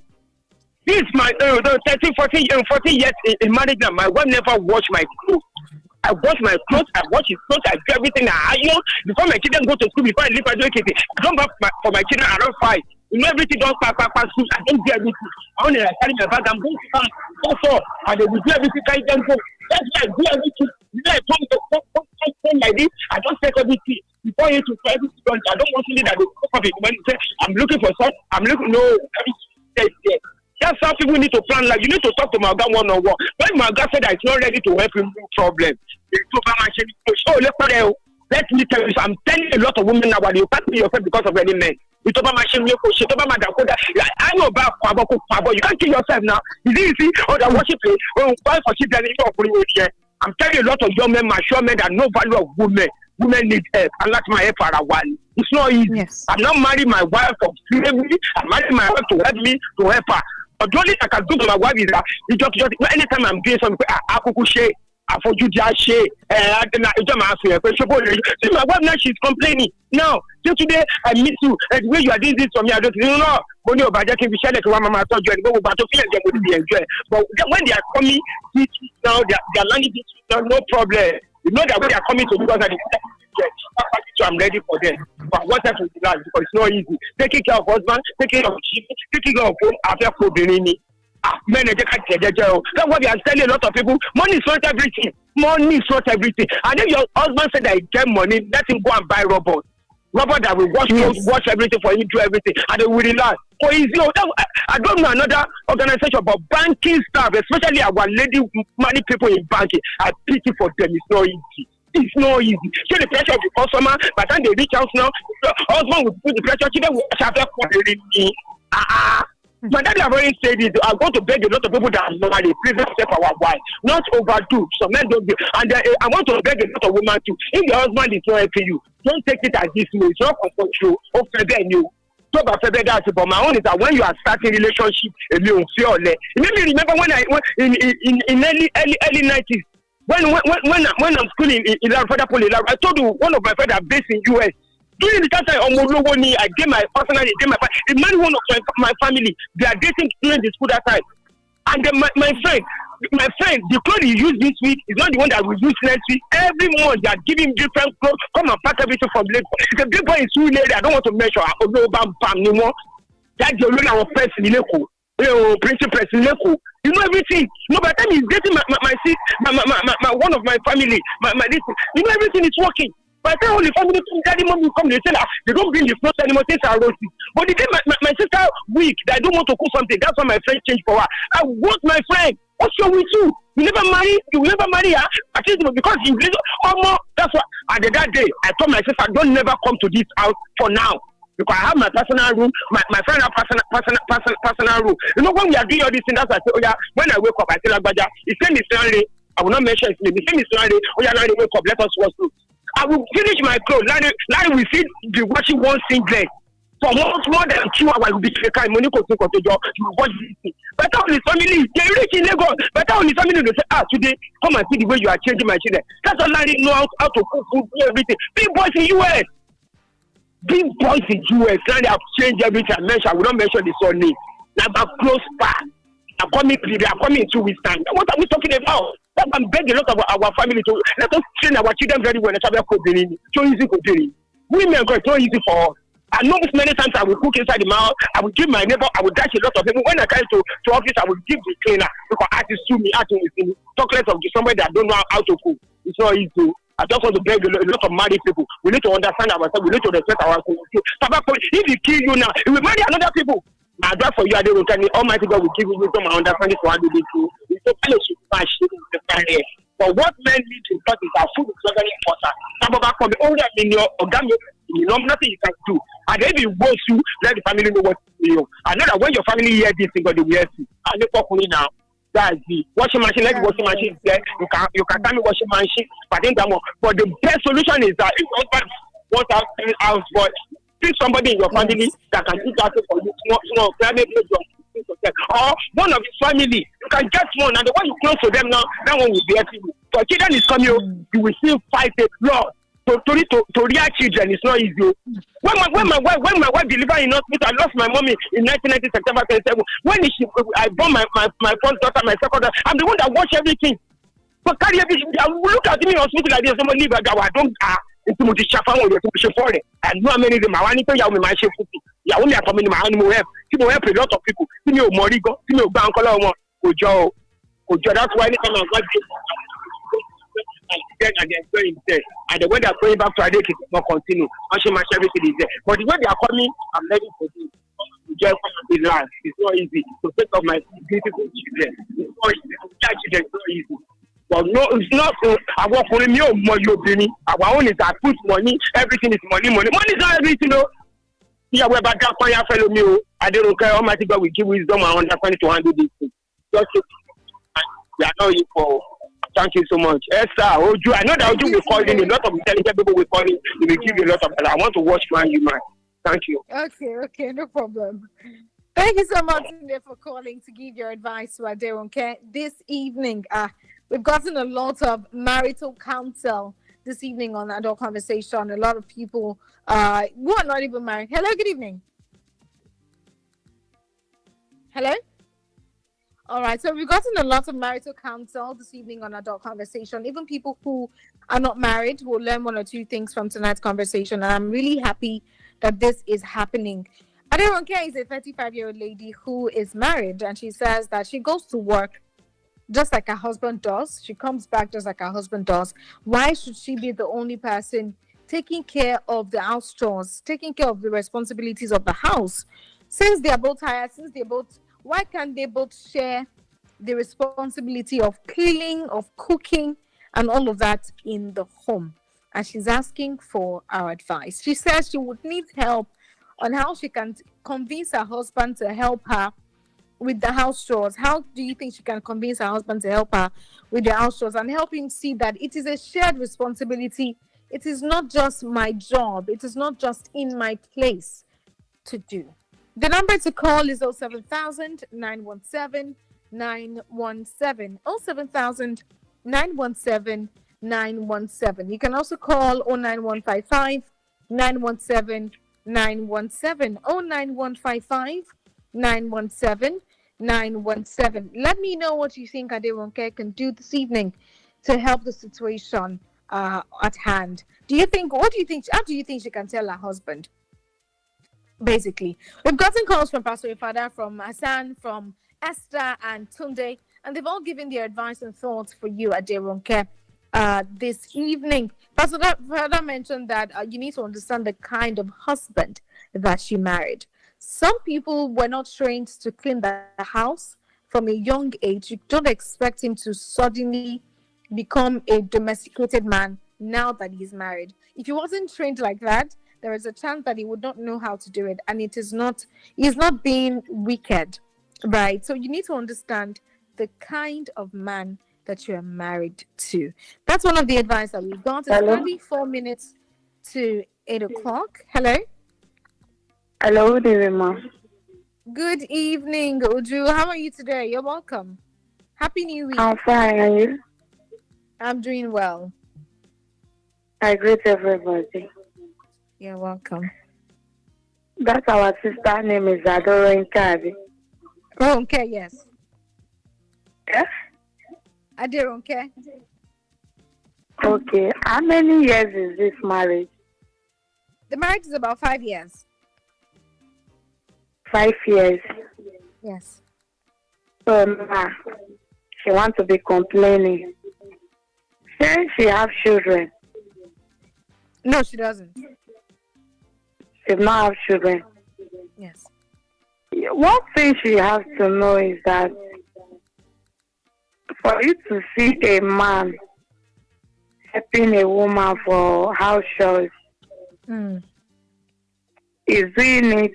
This is my 30, 40 years in marriage now. My wife never washed my clothes. I wash my clothes, I wash his clothes, I do everything, I iron. Before my children go to school, before I leave education, I come back for my children around 5. You know everything don't pass school. I don't do everything. I only carry my bag, I'm going to come. Also, and they will do everything, carry them home. That's why I do everything. You know, I come to something like this, I don't take everything. Before you to try everything, I don't want to leave that they come up when you say, I'm looking for something, I'm looking, no, everything there. That's how people need to plan life. You need to talk to my guy one-on-one. When my guy said that it's not ready to help him do problem, let me tell you, I'm telling a lot of women now, you can't kill yourself because of any man. I know about Kwabo. You can't kill yourself now. Is it easy? Or the worship place? Oh, why for children? I'm telling you a lot of young men, mature men that no value of women. Women need help, and that's my help for a while. It's not easy. Yes. I'm not marrying my wife for slavery. I'm marrying my wife to help me, to help her. But the only thing I can do to my wife is that anytime I'm doing something, I could share. I for you just share. See my wife now, she's complaining. Now, today I miss you. And the way you are doing this for me, I don't know. When you're about to be shared, Mama told you and go back to feel they would be enjoyed. But when they are coming this week now, they are landing this week now, no problem. You know that when they are coming to because of the so I'm ready for them. But what else will be like? Because it's not easy. Taking care of husband, taking care of children, taking care of home after cooking. Men, that's why they are telling a lot of people, money is not everything. Money is not everything. And if your husband said that he get money, let him go and buy robots. Robot that will wash everything for him, do everything, and they will relax. So easy. I don't know another organization, but banking staff, especially our lady money people in banking, I pity for them. It's not easy. It's not easy. So the pressure of the customer, by the time they reach out now, the husband will put the pressure, children will have my daddy have already said it. I'm going to beg a lot of people that are married, please step our wife. Not overdo. Some men don't do. And I want to beg a lot of women too. If your husband is not helping you, don't take it as this way. It's not comfort you. You. But my own is that when you are starting relationship, it made me remember when in early 90s, when I'm schooling in Federal, I told you one of my friends are based in US. During the time I gave my personal, the man one of my family, they are dating during the school that time. And then my friend, the clothes he used this week is not the one that we use next week. Every month they are giving different clothes. Come and pack everything from Lagos. It's a big boy in Sue lady. I don't want to measure. That's the only our person in Lagos. Principal in Lagos. You know everything. No, by the time he's dating my one of my family, my this, you know everything is working. By the time all the family come, daddy, mom will come, they say that they don't bring the clothes anymore, things are roasting. But the day my sister weak, that I don't want to cook something, that's why my friend changed for her. I want my friend. What's wrong with you? You never marry her. I think because you more. That's why at that day I told my sister, don't never come to this house for now. Because I have my personal room, my friend have personal room. You know when we are doing all these things, that's why I say, oh yeah, when I wake up I tell Agbaja, his name is Stanley. I will not mention his name. His name is Stanley. Oh yeah, now they wake up, let us wash clothes. I will finish my clothes. Larry will see the washing one singlet. For more than 2 hours, will be taken. Money goes to you will watch this thing. Better on his family, they rich in Lagos. Better on his family, they say, today, come and see the way you are changing my children. That's all Larry know how to cook food, do everything. Big boys in US. Larry have changed everything. I will not mention the son name. Now, I'm close back. I'm coming in 2 weeks' time. What are we talking about? I'm begging a lot of our family to let us train our children very well. So easy to do. Women, it's not easy for us. I know this many times I will cook inside the mouth. I will give my neighbor. I will dash a lot of people. When I come to office, I will give the cleaner because artists sue me. Talk less of somebody that don't know how to cook. It's not easy. I just want to beg a lot of married people. We need to understand ourselves. We need to respect ourselves. If he kill you now, he will marry another people. My advice for you, Aderonke, the Almighty God will give you wisdom and understanding for how to do it. It's a fellowship match. But what men need to talk is that food is very important. Some of us from the older in your organic, you know, nothing you can do. And if it works you, let the family know what to do. I know that when your family hear this thing, God will hear you. And they talk me now. That's the washing machine. Let the washing machine is there. You can tell me washing machine, but the best solution is that if husband wants to have house boy, pick somebody in your family that can do that for you. Small private job. Or one of his family, you can get one, and the one you close to them now, that one will be helping you. So children is coming, you will still fight a lot. To rear children is not easy. When my wife delivered in hospital, I lost my mommy in 1990 September 27. I born my first daughter, my second daughter, I'm the one that watch everything. But carry everything. Look at me in hospital like this. Someone leave a guy. I don't into the chafan with the for it. And no many of them. I want to tell you my chef. Yeah, only a coming my animal help. People help a lot of people. See me Morigo, see me Bankola, Ojo. That's why anytime I got and they're going there. And the way they're going back to Aderonke is not continue. Actually, my everything is there. But the way they are coming, I'm ready for this. Just the land. It's not easy to take of my beautiful children. It's not easy. It's not easy. But no, it's not. I work for me. Our own is I put money. Everything is money. Money is not everything. Yeah, we're back up. I follow me. I don't care. Almighty God will give wisdom and understanding to handle this thing. Just we are not equal. Thank you so much. Esther, Oju, I know that Oju will call in. A lot of intelligent people will call in. They will give you a lot of. I want to watch you, man. Thank you. Okay, no problem. Thank you so much for calling to give your advice to Aderonke this evening. We've gotten a lot of marital counsel this evening on Adult Conversation. A lot of people who are not even married. Hello, good evening. Hello? All right, so we've gotten a lot of marital counsel this evening on Adult Conversation. Even people who are not married will learn one or two things from tonight's conversation. And I'm really happy that this is happening. Aderonke is a 35-year-old lady who is married, and she says that she goes to work just like her husband does. She comes back just like her husband does. Why should she be the only person taking care of the house chores, taking care of the responsibilities of the house? Since they are both tired, why can't they both share the responsibility of cleaning, of cooking, and all of that in the home? And she's asking for our advice. She says she would need help on how she can convince her husband to help her with the house chores. How do you think she can convince her husband to help her with the house chores and help him see that it is a shared responsibility? It is not just my job. It is not just in my place to do. The number to call is 07000 917 917. 07000 917 917. You can also call 09155 917 917. 09155 917 917. Let me know what you think Aderonke can do this evening to help the situation at hand. How do you think she can tell her husband? Basically, we've gotten calls from Pastor Ifada, from Hassan, from Esther and Tunde, and they've all given their advice and thoughts for you, Aderonke, this evening. Pastor Ifada mentioned that you need to understand the kind of husband that she married. Some people were not trained to clean the house from a young age. You don't expect him to suddenly become a domesticated man now that he's married. If he wasn't trained like that, there is a chance that he would not know how to do it, and he's not being wicked, right? So you need to understand the kind of man that you are married to. That's one of the advice that we got. It's 34 minutes to 8 o'clock. Hello? Hello, good evening, ma'am. Good evening, Uju. How are you today? You're welcome. Happy New Week. I'm fine, and you? I'm doing well. I greet everybody. You're welcome. That's our sister name is Aderonke. Oh, okay, yes. Yeah? Aderonke. Okay. How many years is this marriage? The marriage is about 5 years. 5 years. Yes. So now, she wants to be complaining. Since she have children. No, she doesn't. She does not have children. Yes. One thing she has to know is that for you to see a man helping a woman for house chores, is doing it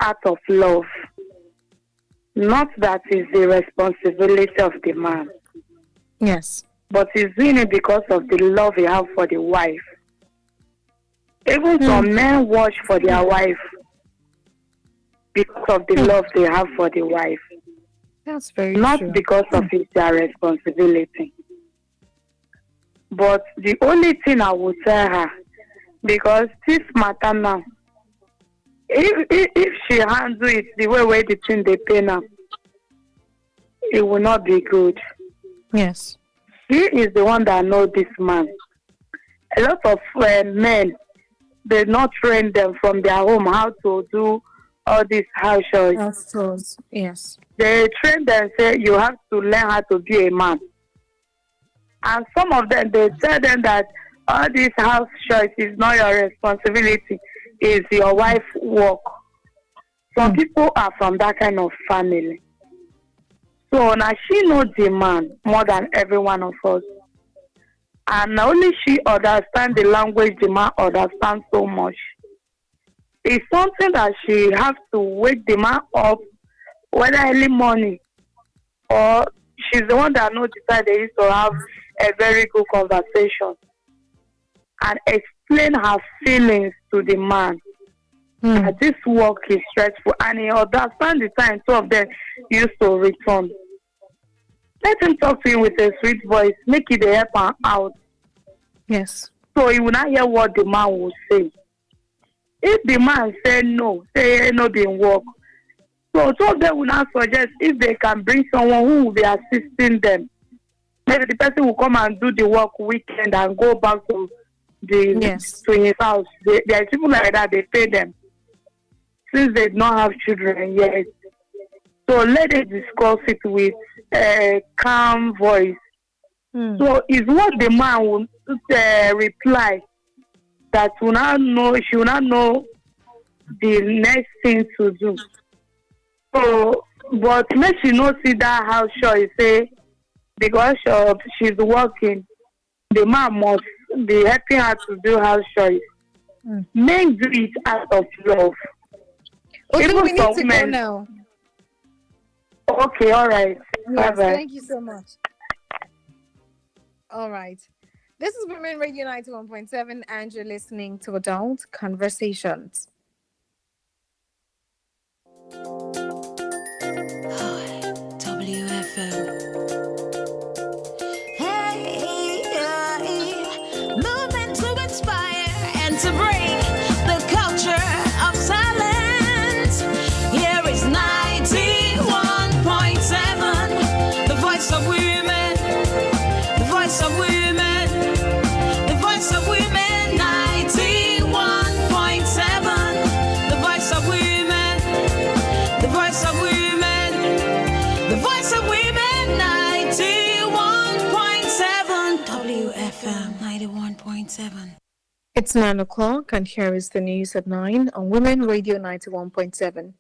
out of love. Not that is the responsibility of the man. Yes. But he's doing it because of the love he has for the wife. Even some men watch for their wife because of the love they have for the wife. That's very Not true. because of it's their responsibility. But the only thing I would tell her, because this matter now, if she handle it the way the thing they pay now, it will not be good. Yes. He is the one that knows this man. A lot of men, they not train them from their home how to do all these house chores. House chores, yes. They train them, say you have to learn how to be a man. And some of them, they tell them that all these house chores is not your responsibility, it's your wife's work. Some people are from that kind of family. So now she knows the man more than every one of us. And not only she understands the language the man understands so much. It's something that she has to wake the man up, whether early morning or she's the one that knows the time they used to have a very good conversation and explain her feelings to the man. That this work is stressful and he understands the time two of them used to return. Let him talk to him with a sweet voice, make it help him out. Yes. So he will not hear what the man will say. If the man say no being work, so two of them will not suggest if they can bring someone who will be assisting them. Maybe the person will come and do the work weekend and go back to his house. There are people like that, they pay them. Since they don't have children yet. So let them discuss it with a calm voice. So it's what the man will reply that she will not know the next thing to do. So, but make she not see that house chore, say, because she's working, the man must be helping her to do house chores. Men do it out of love. Okay, Even we need some to go men- now. Okay, all right. Yes, Bye-bye. thank you so much. All right. This is Women Radio 91.7 and you're listening to Adult Conversations. Movement to inspire and to break the culture of silence. Here is 91.7, the voice of women, the voice of women, the voice of women. 91.7, the voice of women, the voice of women, the voice of women. 91.7 WFM 91.7. It's 9 o'clock and here is the news at 9 on Women Radio 91.7.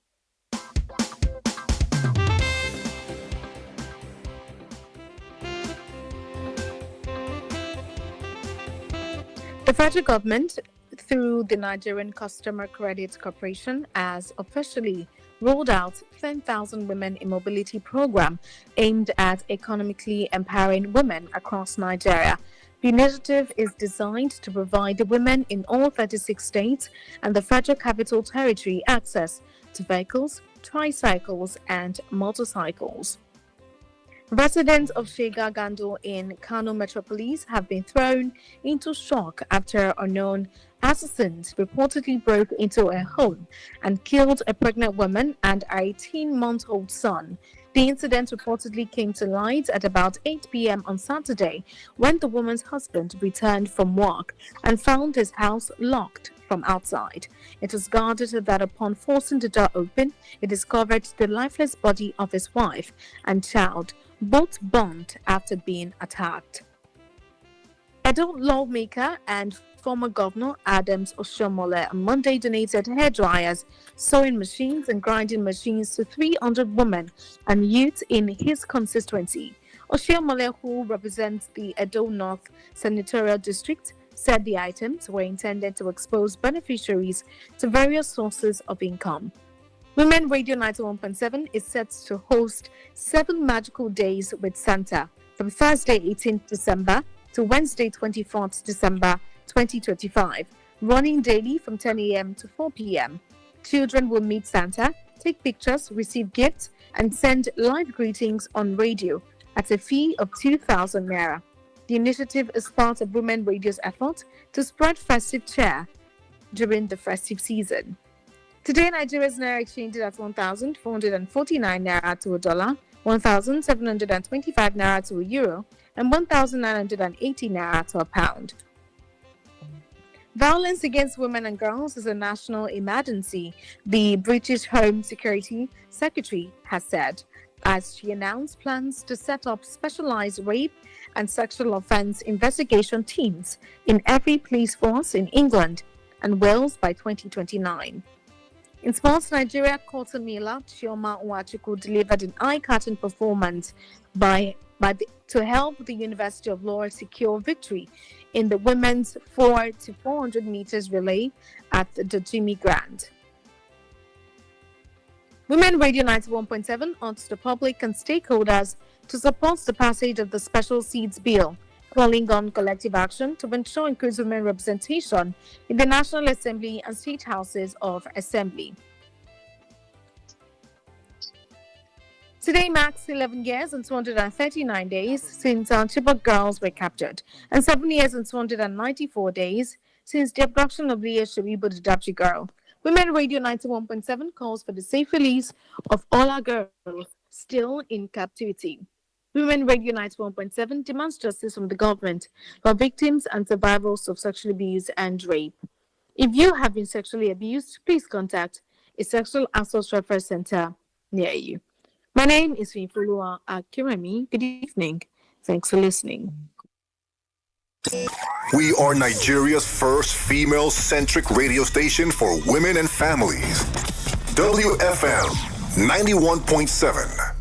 The federal government, through the Nigerian Customer Credit Corporation, has officially rolled out 10,000 Women in Mobility program aimed at economically empowering women across Nigeria. The initiative is designed to provide women in all 36 states and the Federal Capital Territory access to vehicles, tricycles, and motorcycles. Residents of Shega Gando in Kano Metropolis have been thrown into shock after unknown assassins reportedly broke into a home and killed a pregnant woman and her 18-month-old son. The incident reportedly came to light at about 8 p.m. on Saturday when the woman's husband returned from work and found his house locked from outside. It was guarded that upon forcing the door open, he discovered the lifeless body of his wife and child, both burnt after being attacked. Adult lawmaker and former Governor Adams Oshiomhole on Monday donated hair dryers, sewing machines, and grinding machines to 300 women and youth in his constituency. Oshiomhole, who represents the Edo North Senatorial District, said the items were intended to expose beneficiaries to various sources of income. Women Radio 91.7 is set to host 7 magical days with Santa from Thursday 18th December to Wednesday 24th December 2025, running daily from 10 a.m. to 4 p.m. Children will meet Santa, take pictures, receive gifts, and send live greetings on radio at a fee of 2,000 naira. The initiative is part of Women Radio's effort to spread festive cheer during the festive season. Today, Nigeria's naira exchange is at 1,449 naira to a dollar, 1,725 naira to a euro, and 1,980 naira to a pound. Violence against women and girls is a national emergency, the British Home Security Secretary has said, as she announced plans to set up specialized rape and sexual offense investigation teams in every police force in England and Wales by 2029. In sports, Nigeria quarter-miller Chioma Nwachukwu delivered an eye-catching performance to help the University of Law secure victory in the women's 4 to 400 meters relay at the Jimmy Grant. Women Radio 91.7 urged the public and stakeholders to support the passage of the Special Seats Bill, calling on collective action to ensure increased women representation in the National Assembly and State Houses of Assembly. Today marks 11 years and 239 days since our Chibok girls were captured, and 7 years and 294 days since the abduction of Leah Sharibu, the Dapchi girl. Women Radio 91.7 calls for the safe release of all our girls still in captivity. Women Radio 91.7 demands justice from the government for victims and survivors of sexual abuse and rape. If you have been sexually abused, please contact a sexual assault reference center near you. My name is Finfulua Akiremi. Good evening. Thanks for listening. We are Nigeria's first female-centric radio station for women and families. WFM 91.7.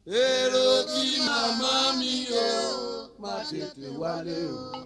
Èrò tí màmá mi yóò má tètè wálé o.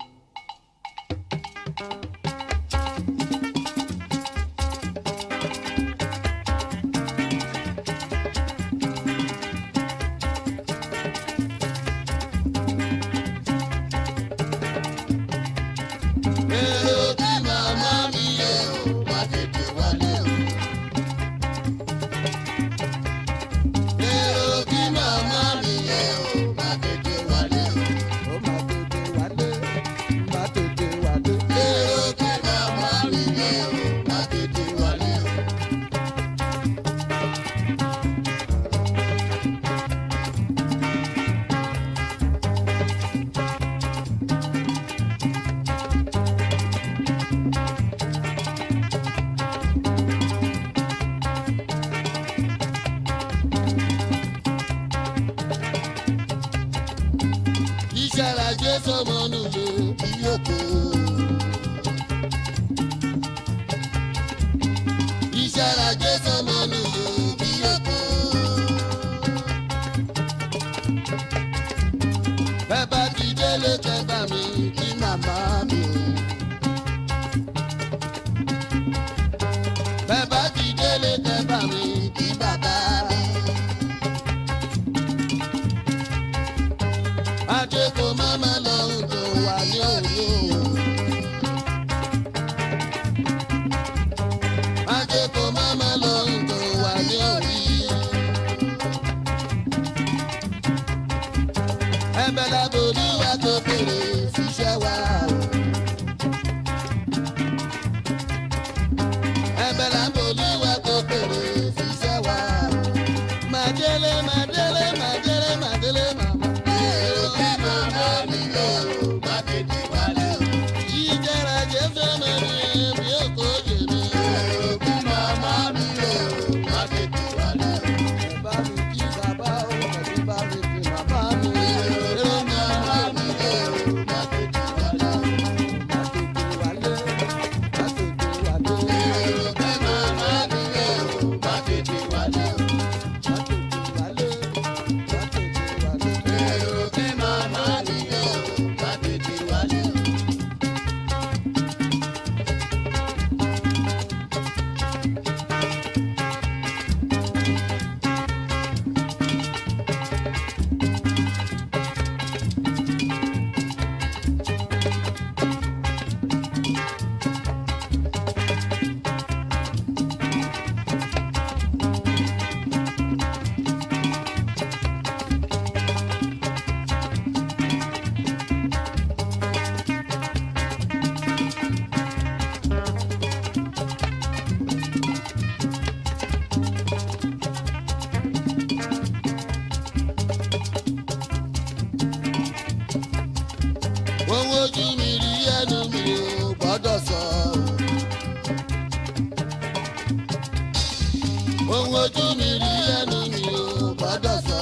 ohun ojú mi rí ẹnu mi ò gbọ́dọ̀ sọ.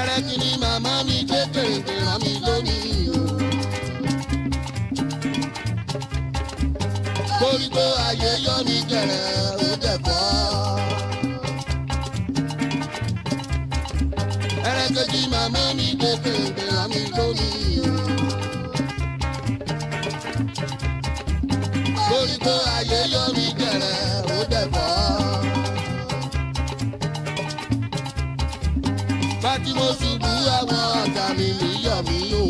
ẹrẹ́kì ni màmá mi kékeré ràn mí lónìí o. koríko ayé yọ mí gẹ̀rẹ́ ó dẹ̀ bọ́. ẹrẹ́kẹ́jì màmá mi kékeré ràn mí lónìí o. koríko ayé yọ mí gẹ̀rẹ́ ó dẹ̀ bọ́. bátí mo ṣubú àwọn ọ̀tá mi níyọ̀ mí o.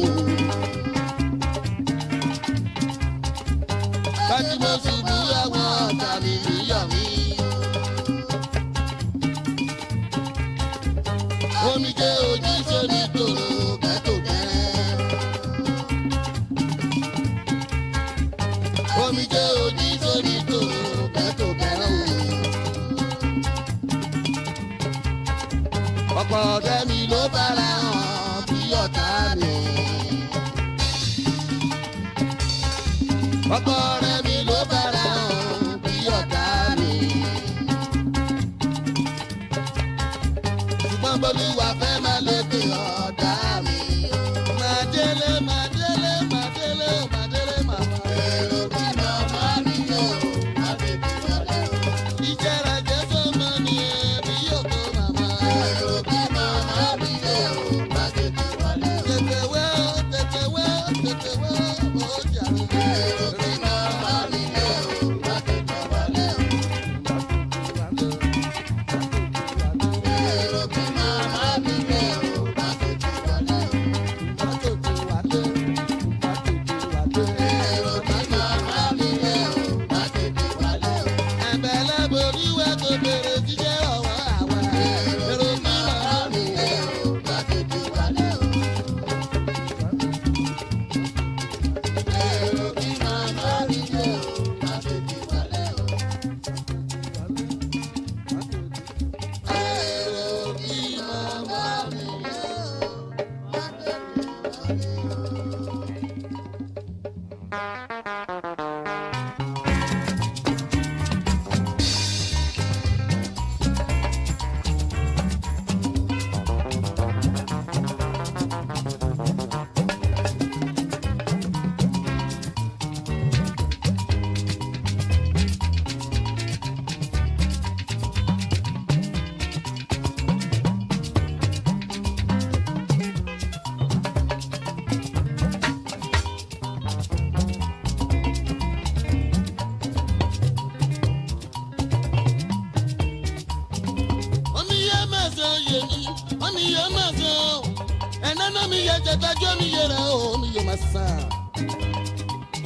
bátí mo ṣubú àwọn ọ̀tá mi níyọ̀ mí. omi jẹ́ ojú sóní tòrò kẹ́tòkẹ́. omi jẹ́ ojú sóní tòrò kẹ́tòkẹ́ o. ọ̀pọ̀ ọ̀dẹ́ mi ló bára hàn bí ọ̀tá mi. ọ̀pọ̀ ọ̀rẹ́ mi ló bára hàn bí ọ̀tá mi. ṣùgbọ́n bolúwa fẹ́ máa lè pè ọ̀tá mi. màdélé màdélé màdélé màdélé màmá. èrò bí màmá mi yóò má bèbí wọlé o. ìjẹ́ra jẹ́ sọ́mọ ni ẹbí yóò tó màmá. èrò bí màmá mi yóò má bèbí wọlé o. tètè wẹ́ o tètè wẹ́ o tètè wẹ́ o ó jà. èrò bí màmá mi yóò má bèbí wọlé o. èrò bí màmá mi yóò má bèbí wọlé o.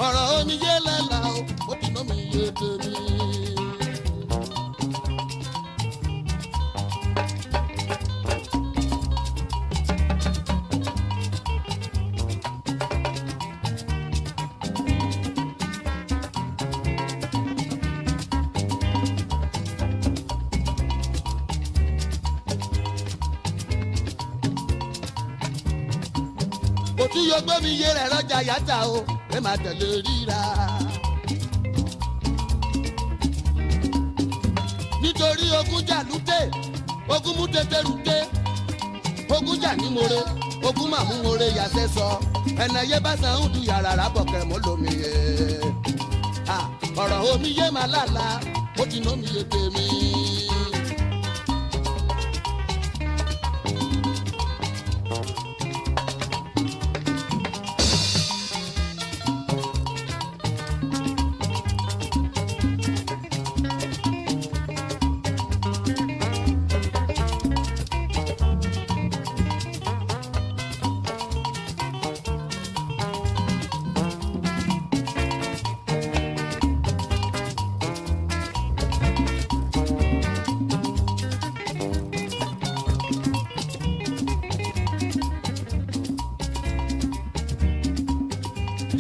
ọ̀rọ̀ omiyé lẹ́la o ó ti ná mi yé tèmi. òtún yóò gbé mi yé rẹ̀ lọ́jà yàtà o ẹ máa tẹ̀lé ríra. nítorí ogun jà lúté ogun mú tètè rúté ogun jà ní more ogun mà mú more yàtẹ̀ sọ ẹnà yé bá san ń du yàrá rábọ̀kẹ́ mọ́ lómi yé. ọ̀rọ̀ omi yé máa lálàá ó ti ná mi yé tèmi.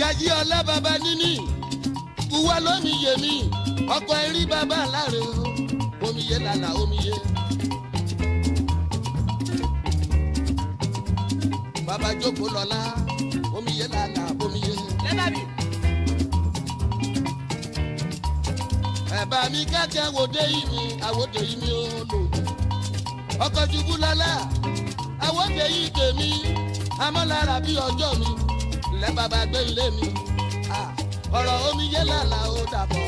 Jàjí ọlá bàbá níní, ìwà lómi yé mi, ọkọ̀ erí bàbá láre o, omi yé lálá omi yé. Bàbá jókòó lọ́lá, omi yé lálá omi yé. ẹ̀bà mi kẹ́kẹ́ wòde yìí mi àwòde yìí mi ò lò. ọkọ̀ ṣubú lálẹ́ àwòde yìí tèmi amọ́lára bí ọjọ́ mi lẹ́ bàbá gbé ilé mi. ọ̀rọ̀ omiyé làlà ó dàbọ̀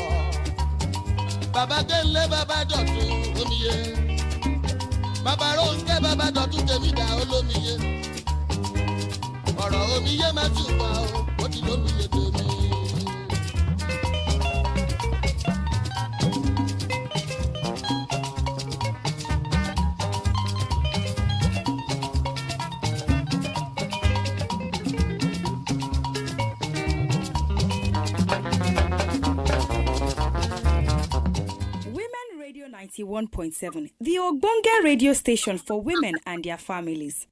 bàbá gbé ilé bàbá dọ̀tún omiyé bàbá Rónkẹ́ bàbá dọ̀tún tèmi dà olómiyé ọ̀rọ̀ omiyé má tún wá ó ti lómiyé tèmi. Women Radio 91.7, the Ogbonge radio station for women and their families.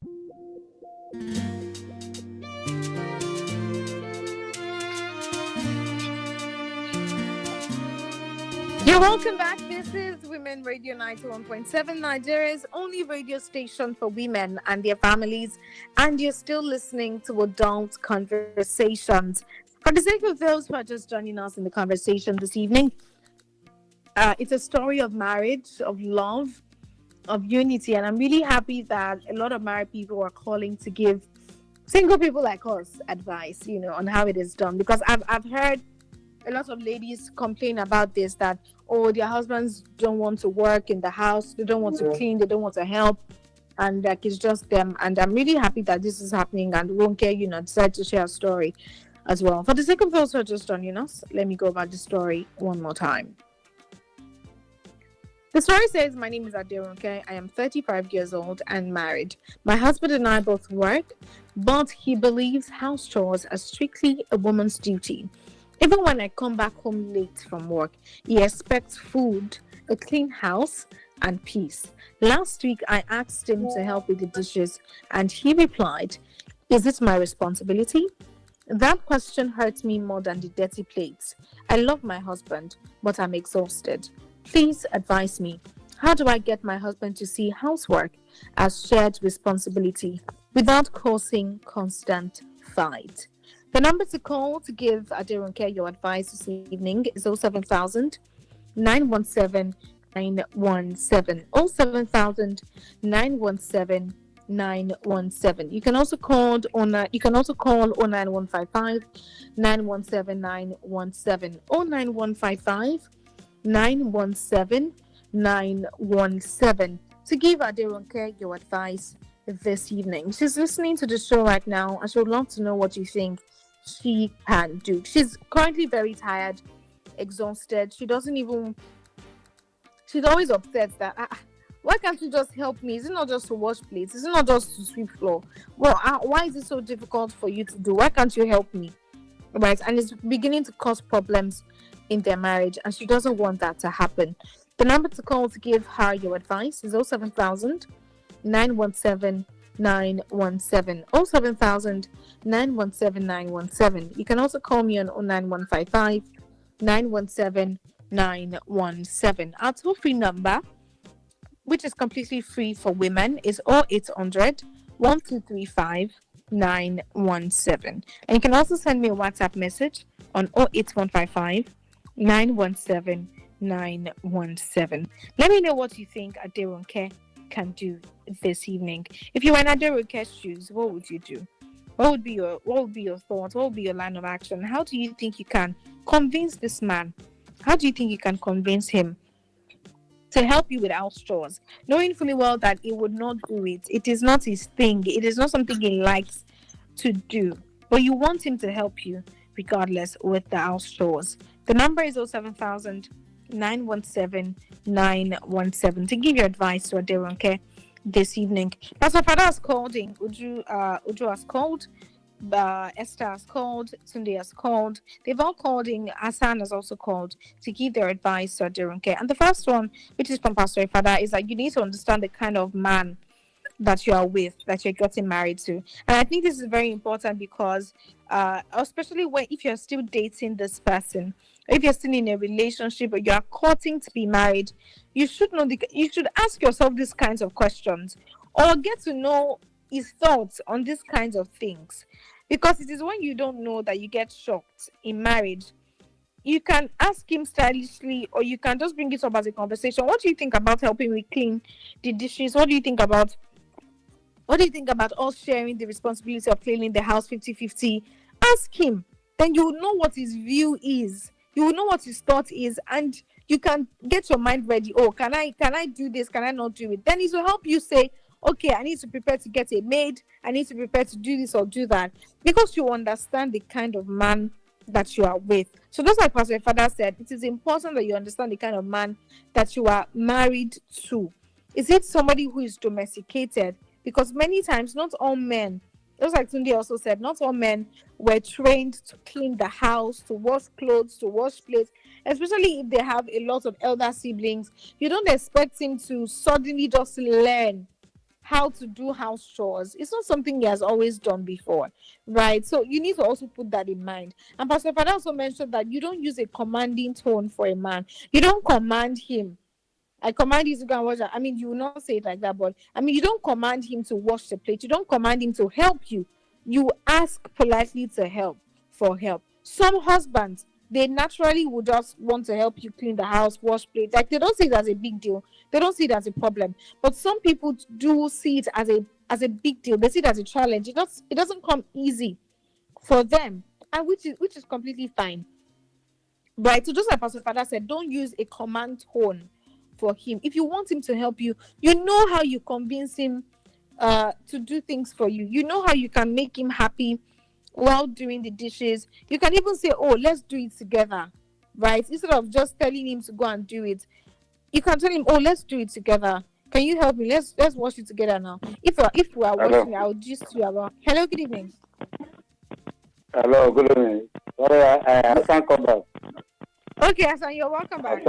You're welcome back. This is Women Radio 91.7, Nigeria's only radio station for women and their families. And you're still listening to Adult Conversations. For the sake of those who are just joining us in the conversation this evening, it's a story of marriage, of love, of unity. And I'm really happy that a lot of married people are calling to give single people like us advice, on how it is done. Because I've heard a lot of ladies complain about this, that, their husbands don't want to work in the house, they don't want to clean, they don't want to help, and it's just them. And I'm really happy that this is happening, and Ronke, decided to share a story as well. For the sake of those who are just joining us, let me go about the story one more time. The story says, my name is Aderonke. I am 35 years old and married. My husband and I both work, but he believes house chores are strictly a woman's duty. Even when I come back home late from work, he expects food, a clean house, and peace. Last week, I asked him to help with the dishes, and he replied, "Is it my responsibility?" That question hurts me more than the dirty plates. I love my husband, but I'm exhausted. Please advise me. How do I get my husband to see housework as shared responsibility without causing constant fight? The number to call to give Aderonke your advice this evening is 07000 917 917. 07000 917 917. You can also call on 09155 917 917. 09155 917 917 to give Aderonke your advice this evening. She's listening to the show right now, and she would love to know what you think she can do. She's currently very tired, exhausted. She's always upset that why can't you just help me? Is it not just to wash plates? Is it not just to sweep floor? Well, why is it so difficult for you to do? Why can't you help me? Right? And it's beginning to cause problems in their marriage, and she doesn't want that to happen. The number to call to give her your advice is 07000 917 917. 07000 917 917. You can also call me on 09155 917 917. Our toll-free number, which is completely free for women, is 0800 1235 917. And you can also send me a WhatsApp message on 08155 917 917. Let me know what you think Aderonke can do this evening. If you were in Aderonke's shoes, what would you do? What would be your thoughts? What would be your line of action? How do you think you can convince this man? How do you think you can convince him to help you with house chores, knowing fully well that he would not do it? It is not his thing. It is not something he likes to do. But you want him to help you regardless with the house chores. The number is 07000 917 917 to give your advice to Aderonke this evening. Pastor Father has called in. Uju has called. Esther has called. Tunde has called. They've all called in. Hassan has also called to give their advice to Aderonke. And the first one, which is from Pastor Father, is that you need to understand the kind of man that you are with, that you're getting married to. And I think this is very important because especially if you're still dating this person, if you're still in a relationship or you're courting to be married, you should ask yourself these kinds of questions, or get to know his thoughts on these kinds of things, because it is when you don't know that you get shocked in marriage. you can ask him stylishly, or you can just bring it up as a conversation. What do you think about helping me clean the dishes? What do you think about us sharing the responsibility of cleaning the house 50-50? Ask him. Then you will know what his view is. You will know what his thought is, and you can get your mind ready. Oh, can I do this? Can I not do it? Then it will help you say, okay, I need to prepare to get a maid. I need to prepare to do this or do that, because you understand the kind of man that you are with. So just like Pastor Father said, it is important that you understand the kind of man that you are married to. Is it somebody who is domesticated? Because many times, not all men, just like Tunde also said, not all men were trained to clean the house, to wash clothes, to wash plates, especially if they have a lot of elder siblings. You don't expect him to suddenly just learn how to do house chores. It's not something he has always done before, right? So you need to also put that in mind. And Pastor Father also mentioned that you don't use a commanding tone for a man. You don't command him. I command you to go and wash that. I mean, you will not say it like that, but I mean, you don't command him to wash the plate. You don't command him to help you. You ask politely to help, for help. Some husbands, they naturally would just want to help you clean the house, wash plates. Like, they don't see it as a big deal. They don't see it as a problem. But some people do see it as a big deal. They see it as a challenge. It doesn't come easy for them, and which is completely fine. Right? So just like Pastor Father said, don't use a command tone for him. If you want him to help you, you know how you convince him to do things for you. You know how you can make him happy while doing the dishes. You can even say, oh, let's do it together, right? Instead of just telling him to go and do it, you can tell him, oh, let's do it together. Can you help me? Let's wash it together now. If we are washing, I'll just you about. Hello, good evening. Hello, good evening. Sorry, I can't come back. Okay, Hassan, you're welcome back.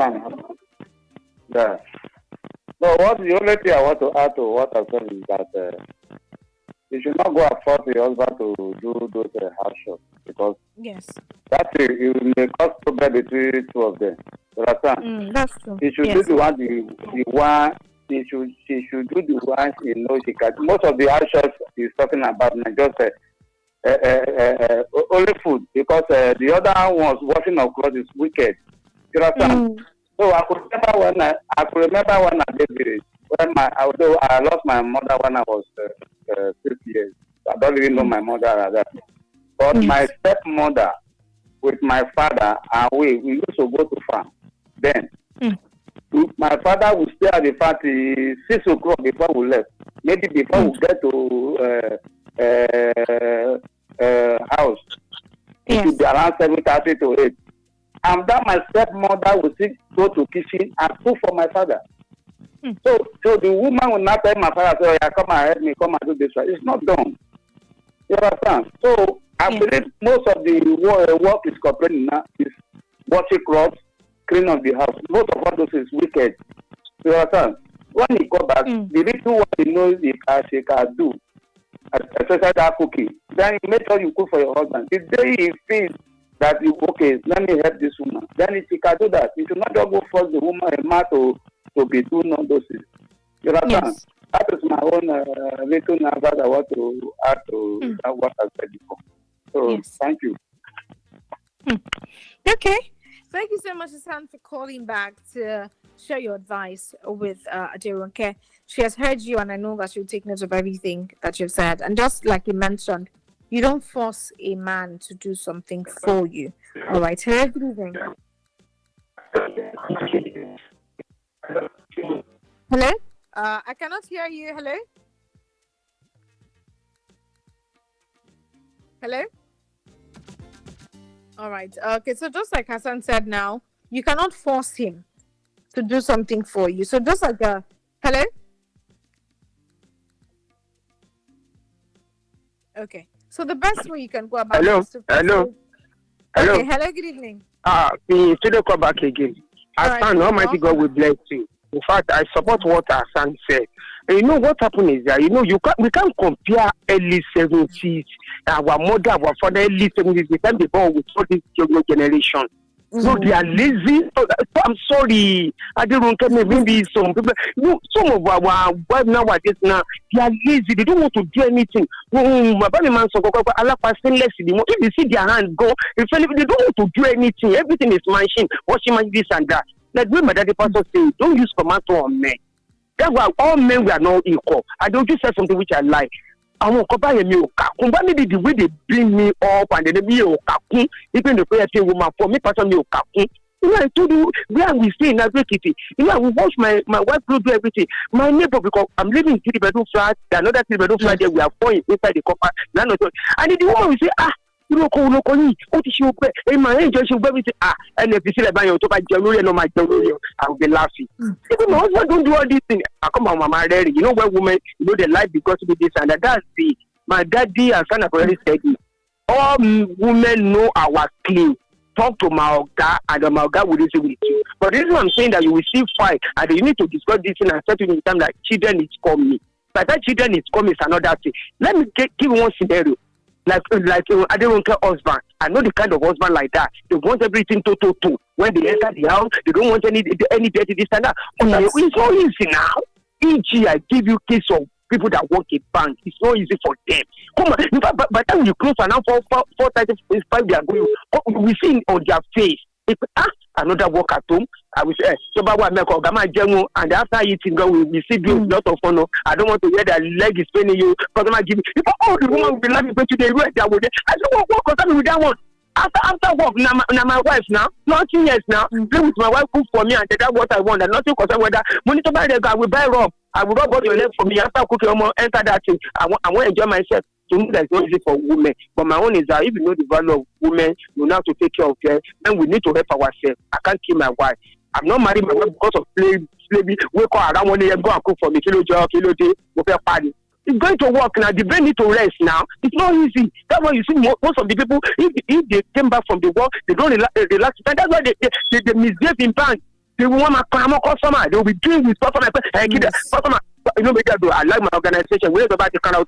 Yeah. No, what the only thing I want to add to what I said is that you should not go and force your husband to do those house chores, because yes, that it may cause problem between two of them. You understand? That's true. He should do the one. She should do the one she knows she can. Most of the house chores he's talking about now just only food, because the other ones washing of clothes is wicked. You understand? So I could remember when I did it. Although I lost my mother when I was 6 years. I don't even know my mother at that. But my stepmother with my father, and we used to go to farm. Then my father would stay at the farm till 6 o'clock before we left. Maybe before we get to house, it should be around 7:30 to 8. And then my stepmother would still go to kitchen and cook for my father. So the woman will not tell my father, say, yeah, come and help me, come and do this. It's not done. You understand? So I believe most of the work is cooperating now is washing clothes, cleaning of the house. Most of all those is wicked. You understand? When he go back, the little one he knows she can do, especially that cooking, then you make sure you cook for your husband. The day he feels that okay, let me help this woman, then she can do that. You should not just go force the woman, a man to be doing all those things. You understand? Yes. That is my own little number I want to add to what I said before. So thank you. Okay. Thank you so much, Hassan, for calling back to share your advice with Aderonke. She has heard you, and I know that she'll take note of everything that you've said. And just like you mentioned, you don't force a man to do something for you. All right. Hello, good evening. Hello? I cannot hear you. Hello? Hello? All right. Okay, so just like Hassan said now, you cannot force him to do something for you. So just like hello? Okay. So the best way you can go about Hello? is to Hello? Okay, hello, good evening. The studio call back again. Hassan, Almighty God will bless you. In fact, I support what Hassan said. And you know what happened is that, we can't compare early 70s, our mother, our father, early 70s, the time before with all this younger generation. So they are lazy. I'm sorry. I don't maybe some people. No, some of our wives nowadays now they are lazy. They don't want to do anything. If you see their hands go, they don't want to do anything. Everything is machine, washing machine, this and that. Like when my daddy pastor say, don't use tomato on men. That's why all men we are not equal. I don't just say something which I like. I won't compare me. Maybe the way they bring me up and then me even the prayer thing woman for me personally. You know, I told you where we stay in Aderonke. You know, I will watch my wife do everything. My neighbor, because I'm living in 3-bedroom flat, another 3-bedroom flat there, we are 4 inside the copper. And the woman will say, what is she open? And my angel she will say, and if you see the bank, you talk about January, no, my January, I will be laughing. Even my husband don't do all these things. I come on, mama, ready. You know, where women, you know, they like because of this and that. That's the, my daddy and son have already said it. All women know our clean. Talk to my Oga and my Oga will listen with you. But this is what I'm saying, that you will see fight and you need to discuss this thing and settle in time that children is coming. But that children is coming is another thing. Let me give one scenario. Like Aderonke husband. I know the kind of husband like that. They want everything to. When they enter the house, they don't want any dirty this and that. Yes. It's not easy now. E.g., I give you case of people that work in bank. It's not easy for them. Come on, in fact, by the time you close and now 4:35 they are going. We see on their face. If another work at home, I will say, so about what make and after eating, we see do a lot of fun. I don't want to hear that leg is paining you. Because I'm giving. If all the woman will be laughing, but today right there with it. I said, what concern with that one? After work, now my wife now, 19 years now, play with my wife, cook for me, and that's what I want. And nothing concerned with that. Monitor by the guy, I will buy rub. I will rub your leg for me after cooking. Enter that thing. I want to enjoy myself. To me, that's not easy for women. But my own is that if you know the value of women, you know how to take care of them, then we need to help ourselves. I can't kill my wife. I'm not married my wife because of slavery. Wake up around 1 a.m. go and cook for me. Kilo day, party. It's going to work now. The brain need to rest now. It's not easy. That's why you see most of the people, if they came back from the war, they don't relax. And that's why they misbehave in bank. They want my customer. They will be doing with customer. Customer. You know, I like my organization. We're about to come out.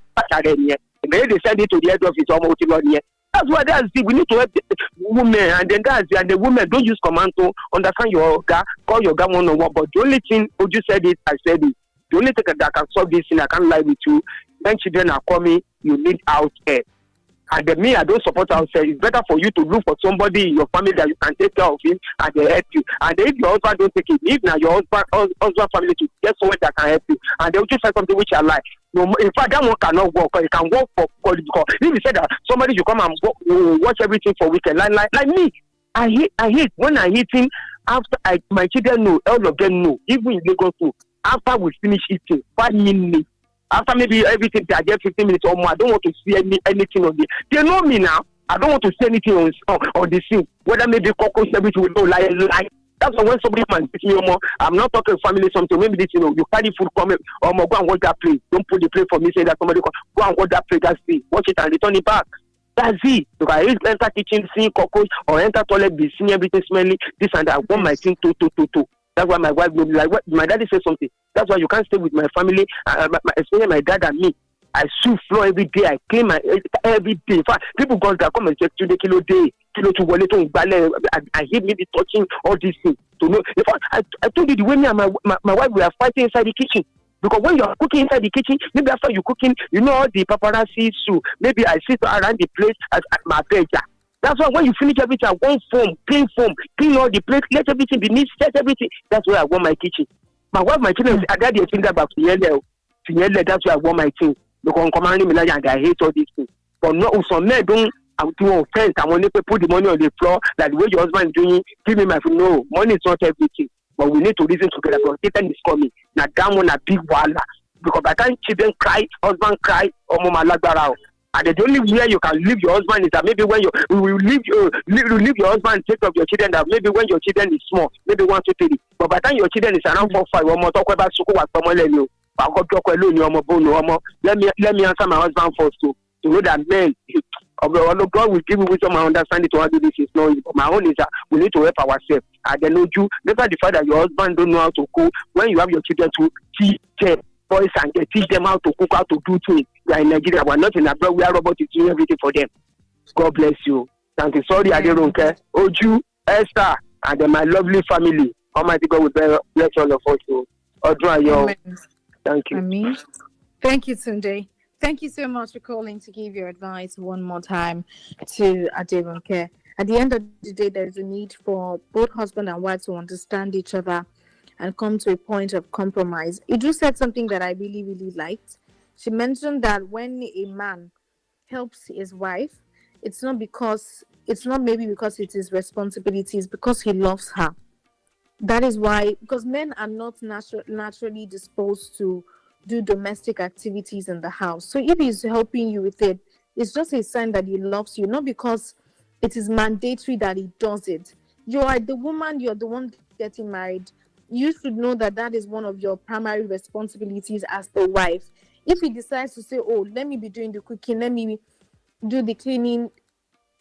They send it to the head office almost here. That's why that's it. We need to help the women, and then the women don't use command to understand your guy, call your guy one-on-one. But the only thing, you said it, I said it. The only thing that can solve this thing, I can't lie with you. When children are coming, you need out here. And me, I don't support outside. It's better for you to look for somebody in your family that you can take care of him and they help you. And if your husband don't take it, if now your husband family to get someone that can help you, and they'll just say something which I like. No, in fact, that one cannot work. It can work for quality. Because if you said that somebody should come and watch everything for weekend, like me, I hate when I hit him after my children know, all of them know, even if they go through. After we finish eating, 5 minutes. After maybe everything, I get 15 minutes or more. I don't want to see anything on this. They know me now. I don't want to see anything on the scene. Whether maybe cockroach, everything will go lie. That's why when somebody man teach me more, I'm not talking family something. Maybe this, you carry food come or go and watch that plate. Don't put the plate for me. Say that somebody go and watch that plate. That's it. Watch it and return it back. That's it. Because I enter kitchen, see cockroach, or enter toilet, be seeing everything smelling. This and that. I want my thing to. That's why my wife will be like, what? My daddy says something. That's why you can't stay with my family, especially my dad and me. I sweep floor every day. I clean my every day. In fact, people go there, come and check 2 kilo day, kilo to wallet, I hate me be touching all these things. To know. In fact, I told you the way me and my wife we are fighting inside the kitchen. Because when you are cooking inside the kitchen, maybe after you cooking, you know all the paparazzi, so maybe I sit around the place at my bed. That's why when you finish everything, I want clean all the plates, let everything be neat, set everything. That's why I want my kitchen. My wife, my children, I got the thing about that's why I want my thing. Because I'm commanding me and I hate all these things. But no, some men don't. I'm too offense. I want to put the money on the floor, like the way your husband is doing. Give me my food. No, money is not everything. But we need to reason together. Because Satan is coming. Now that one a big walla. Because by the time children cry, husband cry, or mama lagbara. And the only way you can leave your husband is that maybe when you will leave your husband and take care of your children, that maybe when your children is small, maybe 1, 2, 3. But by the time your children is around 4, 5, let me answer my husband first to know that men God will give me wisdom and understanding to handle this. Is not easy. But my own is that we need to help ourselves. And then never the fact that your husband don't know how to cook. When you have your children to teach them boys and teach them how to cook, how to do things. We are in Nigeria. We are not in Abroad. We are about to do everything for them. God bless you. Thank you. Sorry, Aderonke. Oju, Esther, and then my lovely family. Almighty God will bless all of us. So, thank you. Amen. Thank you, Tunde. Thank you so much for calling to give your advice one more time to Aderonke. At the end of the day, there's a need for both husband and wife to understand each other and come to a point of compromise. Idru said something that I really, really liked. She mentioned that when a man helps his wife, it's not maybe because it's his responsibility, it's because he loves her. That is why, because men are not naturally disposed to do domestic activities in the house. So if he's helping you with it, it's just a sign that he loves you, not because it is mandatory that he does it. You are the woman, you're the one getting married. You should know that that is one of your primary responsibilities as the wife. If he decides to say, oh, let me be doing the cooking, let me do the cleaning,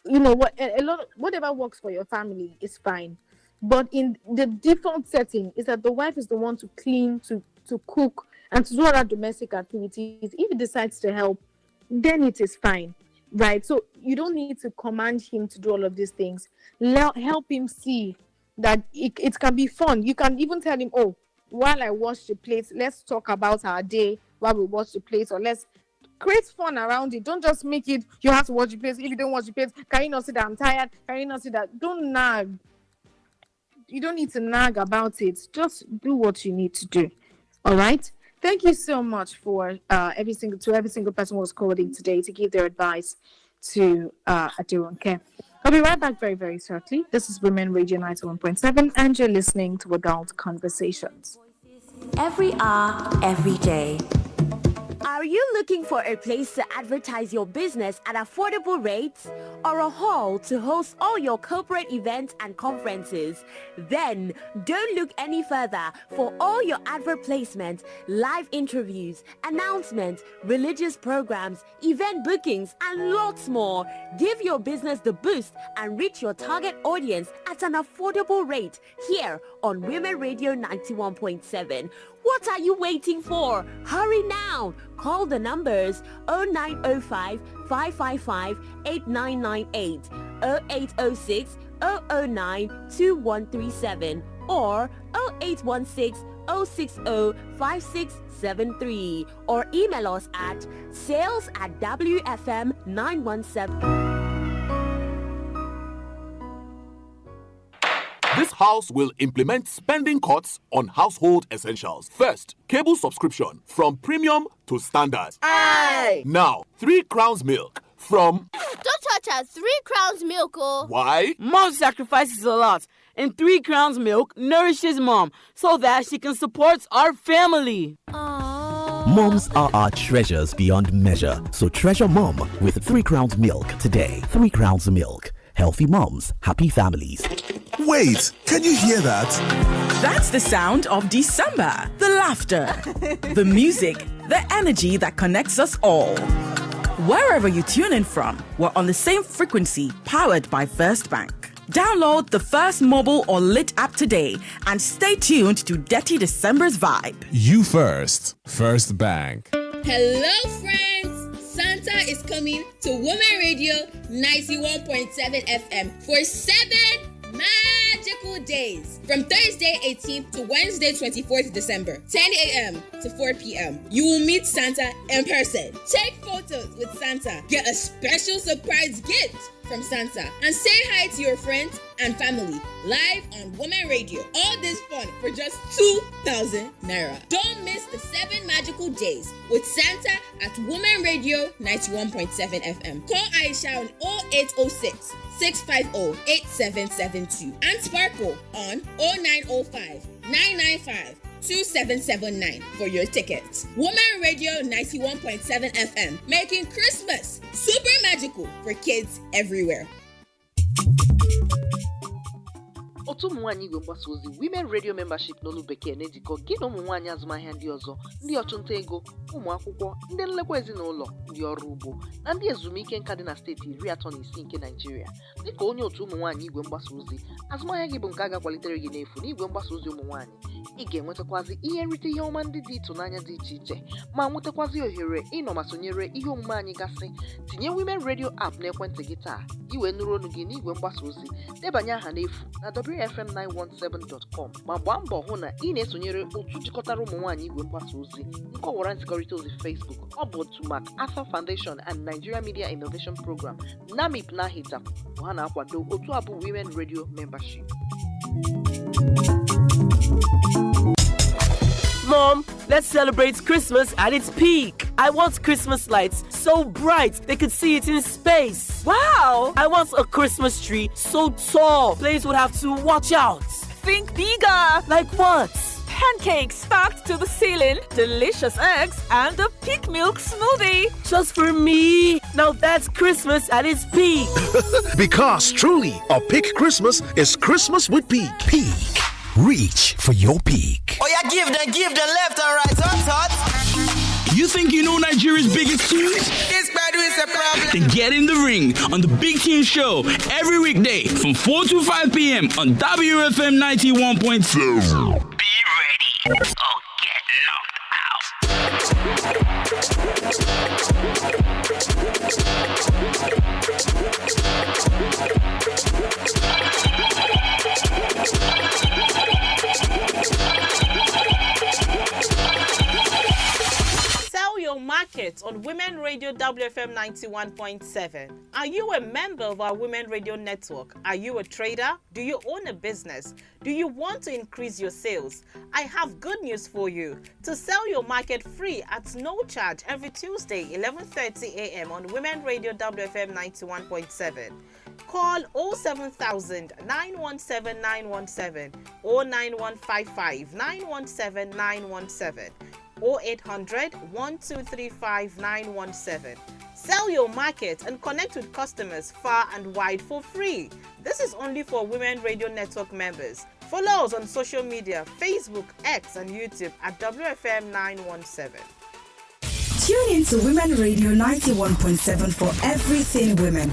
whatever works for your family is fine. But in the default setting is that the wife is the one to clean, to cook, and to do other domestic activities. If he decides to help, then it is fine, right? So you don't need to command him to do all of these things. Help him see that it can be fun. You can even tell him, oh, while I wash the plates, let's talk about our day while we wash the plates, or let's create fun around it. Don't just make it, you have to wash the plates. If you don't wash the plates, can you not see that I'm tired? Can you not see that? Don't nag. You don't need to nag about it. Just do what you need to do. All right? Thank you so much for every single person who was calling today to give their advice to Aderonke. I'll be right back very, very shortly. This is Women Radio 91.7, and you're listening to Adult Conversations. Every hour, every day. Are you looking for a place to advertise your business at affordable rates, or a hall to host all your corporate events and conferences? Then don't look any further for all your advert placement, live interviews, announcements, religious programs, event bookings, and lots more. Give your business the boost and reach your target audience at an affordable rate here on Women Radio 91.7. What are you waiting for? Hurry now! Call the numbers 0905 555 8998, 0806 009 2137, or 0816 060 5673, or email us at sales@wfm917. This house will implement spending cuts on household essentials. First, cable subscription from premium to standard. Aye. Now, 3 crowns milk from... Don't touch our 3 crowns milk, oh. Why? Mom sacrifices a lot, and 3 crowns milk nourishes Mom so that she can support our family. Moms are our treasures beyond measure. So treasure Mom with 3 crowns milk today. 3 crowns milk. Healthy moms, happy families. Wait, can you hear that? That's the sound of December. The laughter, the music, the energy that connects us all. Wherever you tune in from, we're on the same frequency, powered by First Bank. Download the First mobile or lit app today and stay tuned to Dirty December's vibe. You first. First Bank. Hello, friends. Santa is coming to Women Radio 91.7 FM for 7 magical days from Thursday 18th to Wednesday 24th December, 10 a.m. to 4 p.m. You will meet Santa in person. Take photos with Santa. Get a special surprise gift from Santa and say hi to your friends and family live on Women Radio. All this fun for just 2,000 Naira. Don't miss the 7 magical days with Santa at Women Radio 91.7 FM. Call Aisha on 0806 650 8772 and Sparkle on 0905 995 2779 for your tickets. Women Radio 91.7 FM, making Christmas super magical for kids everywhere. otu ụmụ nwaanyị igwe mgbasa ozi Women Radio Membership n'olu bekee na-ejikọ gị na ụmụ nwaanyị azụmahịa ndị ọzọ, ndị ọchụnta ego, ụmụ akwụkwọ, ndị nlekwa ezinụlọ, ndị ọrụ ugbo na ndị ezumike nka dị na steeti 36 nke Naịjirịa. Dịka onye otu ụmụ nwaanyị igwe mgbasa ozi, azụmahịa gị bụ nke a ga-akwalitere gị n'efu n'igwe mgbasa ozi ụmụ nwaanyị. Ị ga-enwetakwazi ihe nrite ihe ọma ndị dị ịtụnanya dị iche iche ma nwetakwazi ohere ịnọ ma sonyere ihe omume anyị gasị. Tinye Women Radio app n'ekwentị gị taa iwe nụrụ ọnụ gị n'igwe mgbasa ozi. Debanye aha n'efu na wfm917.com ma gbaa mbọ hụ na ị na-esonyere otu jikọtara ụmụ nwaanyị igwe mgbasa ozi nke ọwara nzikọrịta ozi Facebook. Ọ bụ otu Mark Arthur Foundation and Nigeria Media Innovation Program NAMIP na-ahịta bụ ha na-akwado otu abụ Women Radio Membership. Mom, let's celebrate Christmas at its peak. I want Christmas lights so bright they could see it in space. Wow! I want a Christmas tree so tall players would have to watch out. Think bigger! Like what? Pancakes stacked to the ceiling, delicious eggs, and a peak milk smoothie. Just for me? Now that's Christmas at its peak. Because truly, a peak Christmas is Christmas with Peak. Peak. Reach for your peak. Oh yeah, give them left and right, hot. You think you know Nigeria's biggest tunes? This battery is a problem. Then get in the ring on the Big Tune Show every weekday from 4 to 5 p.m. on WFM 91.7. Be ready or get knocked out. Market on Women Radio WFM 91.7. Are you a member of our Women Radio network? Are you a trader? Do you own a business? Do you want to increase your sales? I have good news for you. To sell your market free at no charge every Tuesday 11:30 a.m. on Women Radio WFM 91.7. Call 07000 917 917 or 9155 917 917. 0800 1235 917. Sell your market and connect with customers far and wide for free. This is only for Women Radio Network members. Follow us on social media, Facebook, X, and YouTube at WFM 917. Tune in to Women Radio 91.7 for everything women.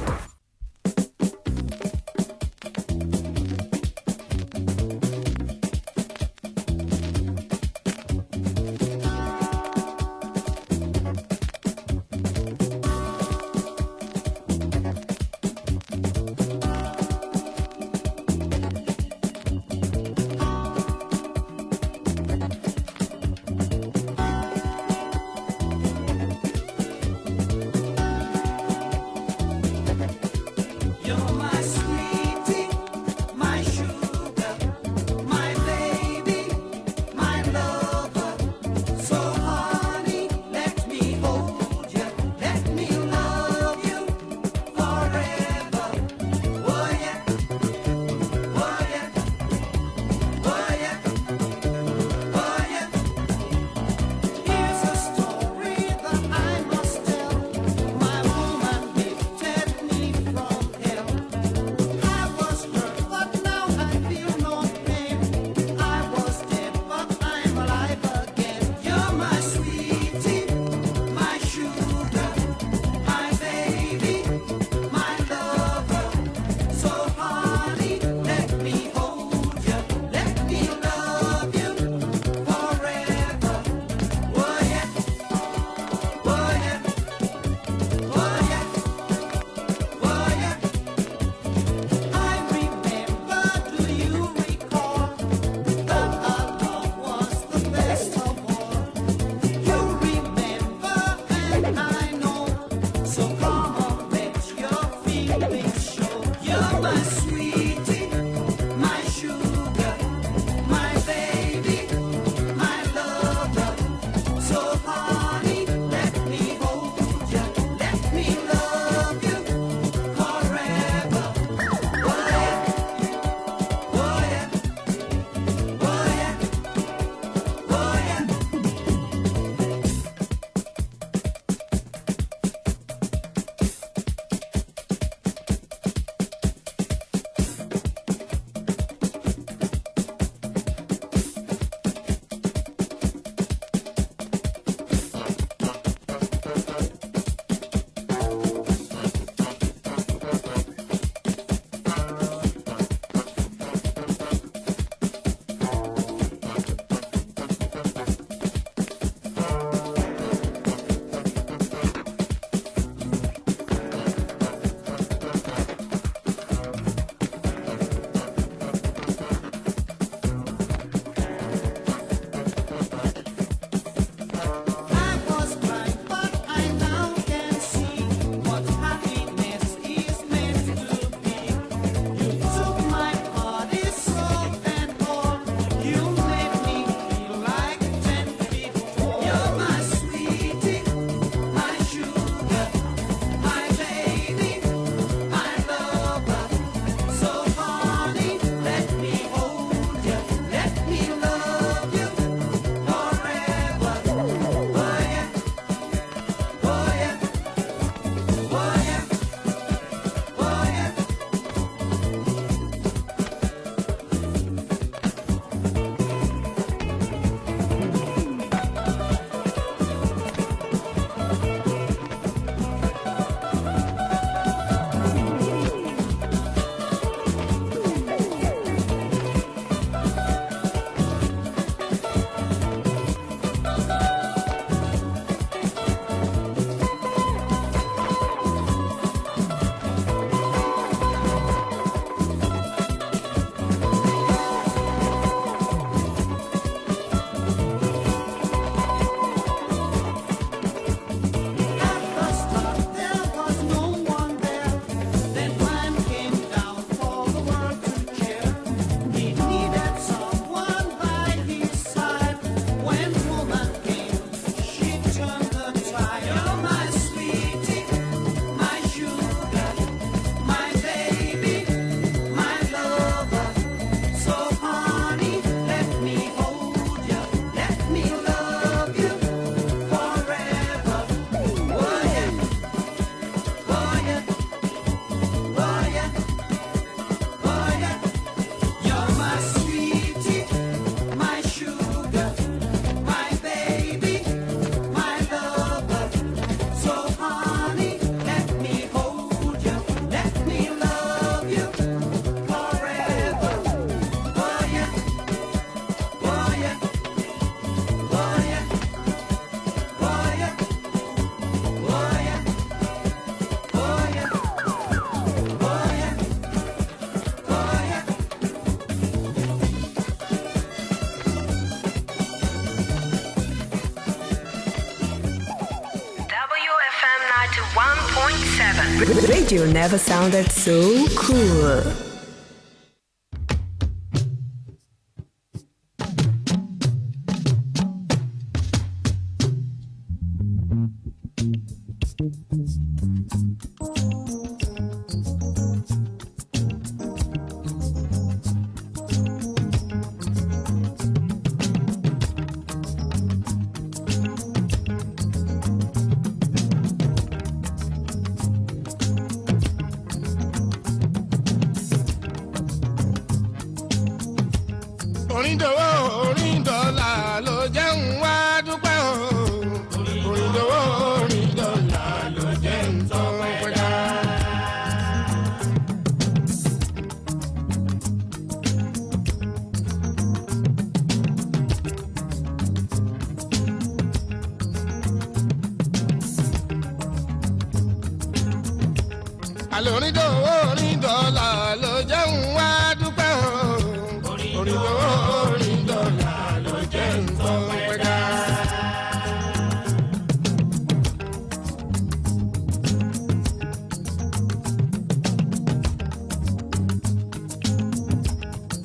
Radio never sounded so cool.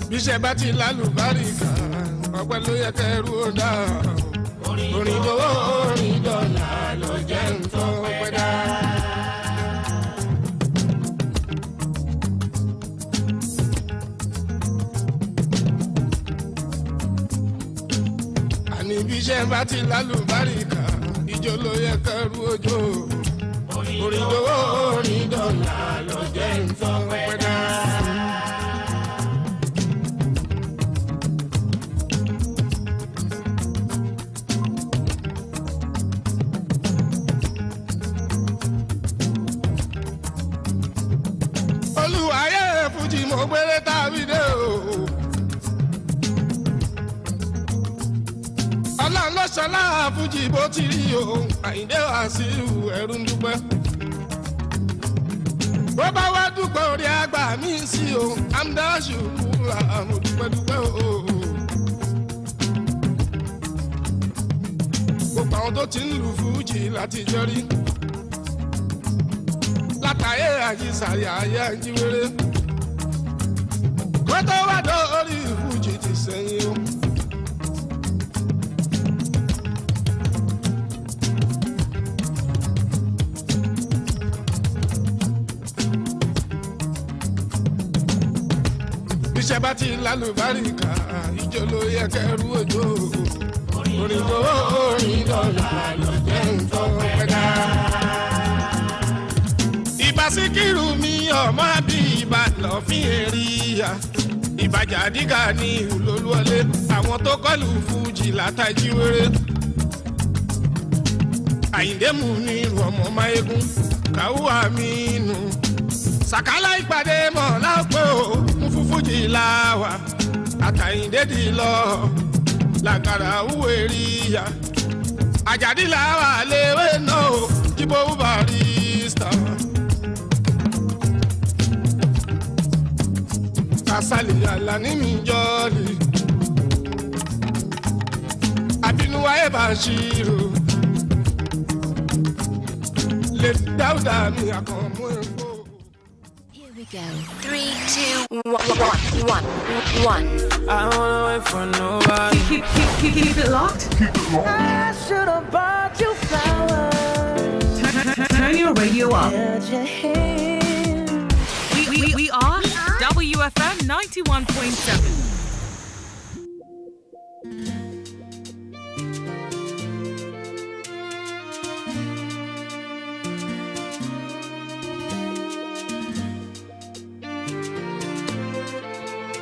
bíṣẹ́ bá ti lálùbáríkà ọpẹ́ ló yẹ kẹrù ó dá orin dọ́là ló jẹ́ nǹkan ọpẹ́ dá. àní bíṣẹ́ bá ti lálùbáríkà ìjọ ló yẹ kẹrù òjò orin dọ́là ló jẹ́ nǹkan ọpẹ́ dá. mo gbére tàbí dé o. ọlọ́run ló ṣọlá fújì bó ti rí o àyíndé wá sí ẹrú ń dúpẹ́. bó bá wá dúpẹ́ orí àgbà mi sí o amdáṣù kúrò àmọ́ dúpẹ́ o. gbogbo àwọn tó ti ń lu fújì látijọ́ rí látàyè àjíṣàyà ayé àjíwèrè. kótó wá dórí fújì ti sẹ́yìn o. iṣẹ́ bá ti lálùbáríkà ìjọ ló yẹ kẹrù òjò. orin tó orin dọ́là ló jẹ́ nǹkan pẹ́dá. ìbá síkírù mi ọmọ bí ìbá lọ́fín èrìyà. ìbàjà dígà ní ìlólúwọlé àwọn tó kọlù fújì látàjí wéré. àyíndé mú ní ọmọ máyégún káwọ́ àmínú. sàkálà ìpàdé mọ̀ lápò ń fún fújì láwà. àtàyíndé dì lọ làkàrà wúwo èrìyà. àjàdí làwà léwé náà jíbó barista. kasali alani mi jọli abinuwa e bashiru le dauda mi akanmu epo. Here we go. 3, 2, 1. I don't wanna wait for nobody. Keep it locked. I should have bought you flowers. Turn your radio up. We are WFM 91.7.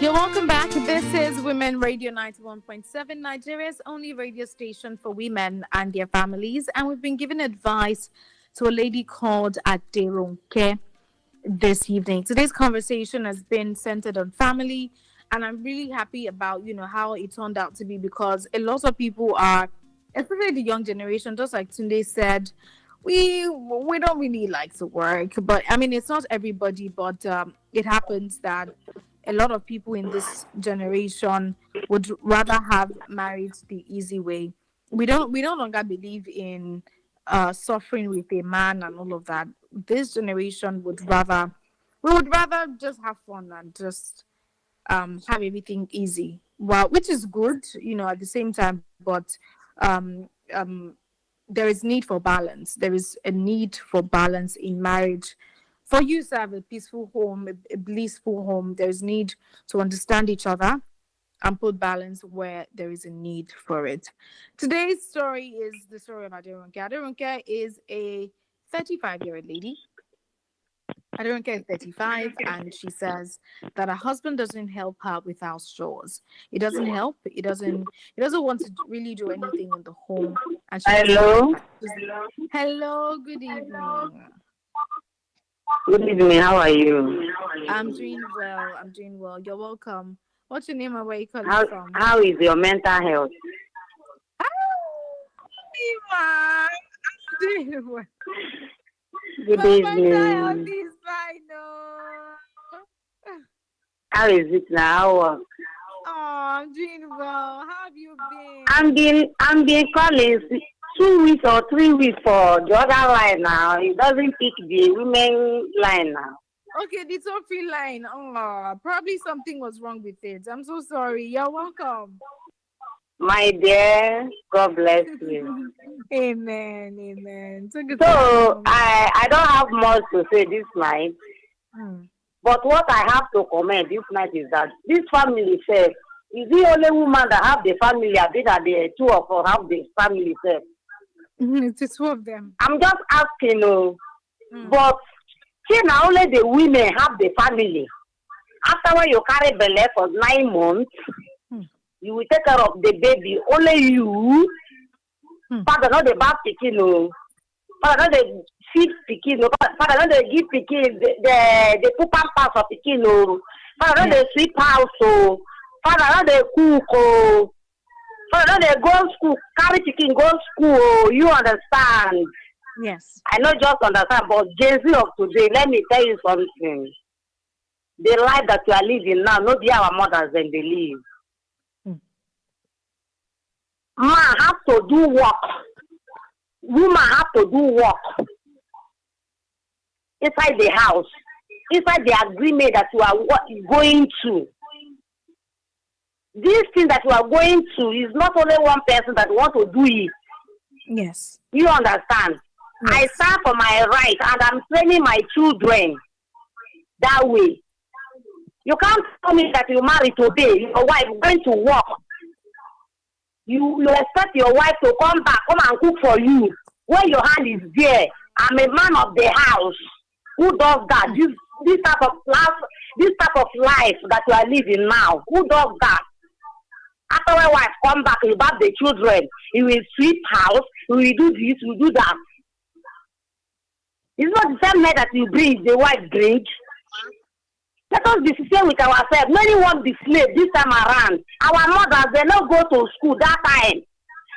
You're welcome back. This is Women Radio 91.7, Nigeria's only radio station for women and their families. And we've been giving advice to a lady called Aderonke this evening. Today's conversation has been centered on family, and I'm really happy about, how it turned out to be, because a lot of people are, especially the young generation, just like Tunde said, we don't really like to work. But I mean, it's not everybody, but it happens that a lot of people in this generation would rather have married the easy way. We no longer believe in suffering with a man and all of that. This generation we would rather just have fun and just have everything easy. Well, which is good, at the same time, but um there is need for balance. There is a need for balance in marriage. For you to have a peaceful home, a blissful home, there's need to understand each other and put balance where there is a need for it. Today's story is the story of Aderonke. Aderonke is a 35-year-old lady. Aderonke is 35, and she says that her husband doesn't help her with house chores. He doesn't help. He doesn't want to really do anything in the home. And Hello. Hello. Good evening. Good evening. How are you? I'm doing well. You're welcome. What's your name and where you calling from? How is your mental health? I'm doing well. Good evening. How is it now? I'm doing well. How have you been? I'm been calling 2 weeks or 3 weeks for the other line now. It doesn't pick the women line now. Okay, the toll-free line. Oh, probably something was wrong with it. I'm so sorry. You're welcome. My dear, God bless you. Amen. So I don't have much to say this night. But what I have to comment this night is that this family says, is the only woman that have the family? I think that the two of us have the family self. It's two of them. I'm just asking, but see now only the women have the family. After when you carry belly for 9 months, you will take care of the baby. Only you. Father not the bath pikin, no. Father not the feed pikin, no. Father not the give pikin the put pampers of pikin, no. Father not the sweep house, so. Father not the cook, oh. Father not the go school, carry pikin go school, oh. You understand? Yes. I not just understand, but Gen Z of today, let me tell you something. The life that you are living now, not be our mothers than they live. Man have to do work. Woman have to do work inside the house, inside the agreement that you are going to. This thing that you are going to is not only one person that want to do it. Yes. You understand? Yes. I stand for my right and I'm training my children that way. You can't tell me that you marry today, your wife going to work. You expect your wife to come back, come and cook for you. When your hand is there, I'm a man of the house. Who does that? This type of life that you are living now. Who does that? After my wife come back, you bath the children. You will sweep house. You will do this. You will do that. It's not the same night that you bring the wife drink. Let us be sincere with ourselves. Many won't be slave this time around. Our mothers, they don't go to school that time.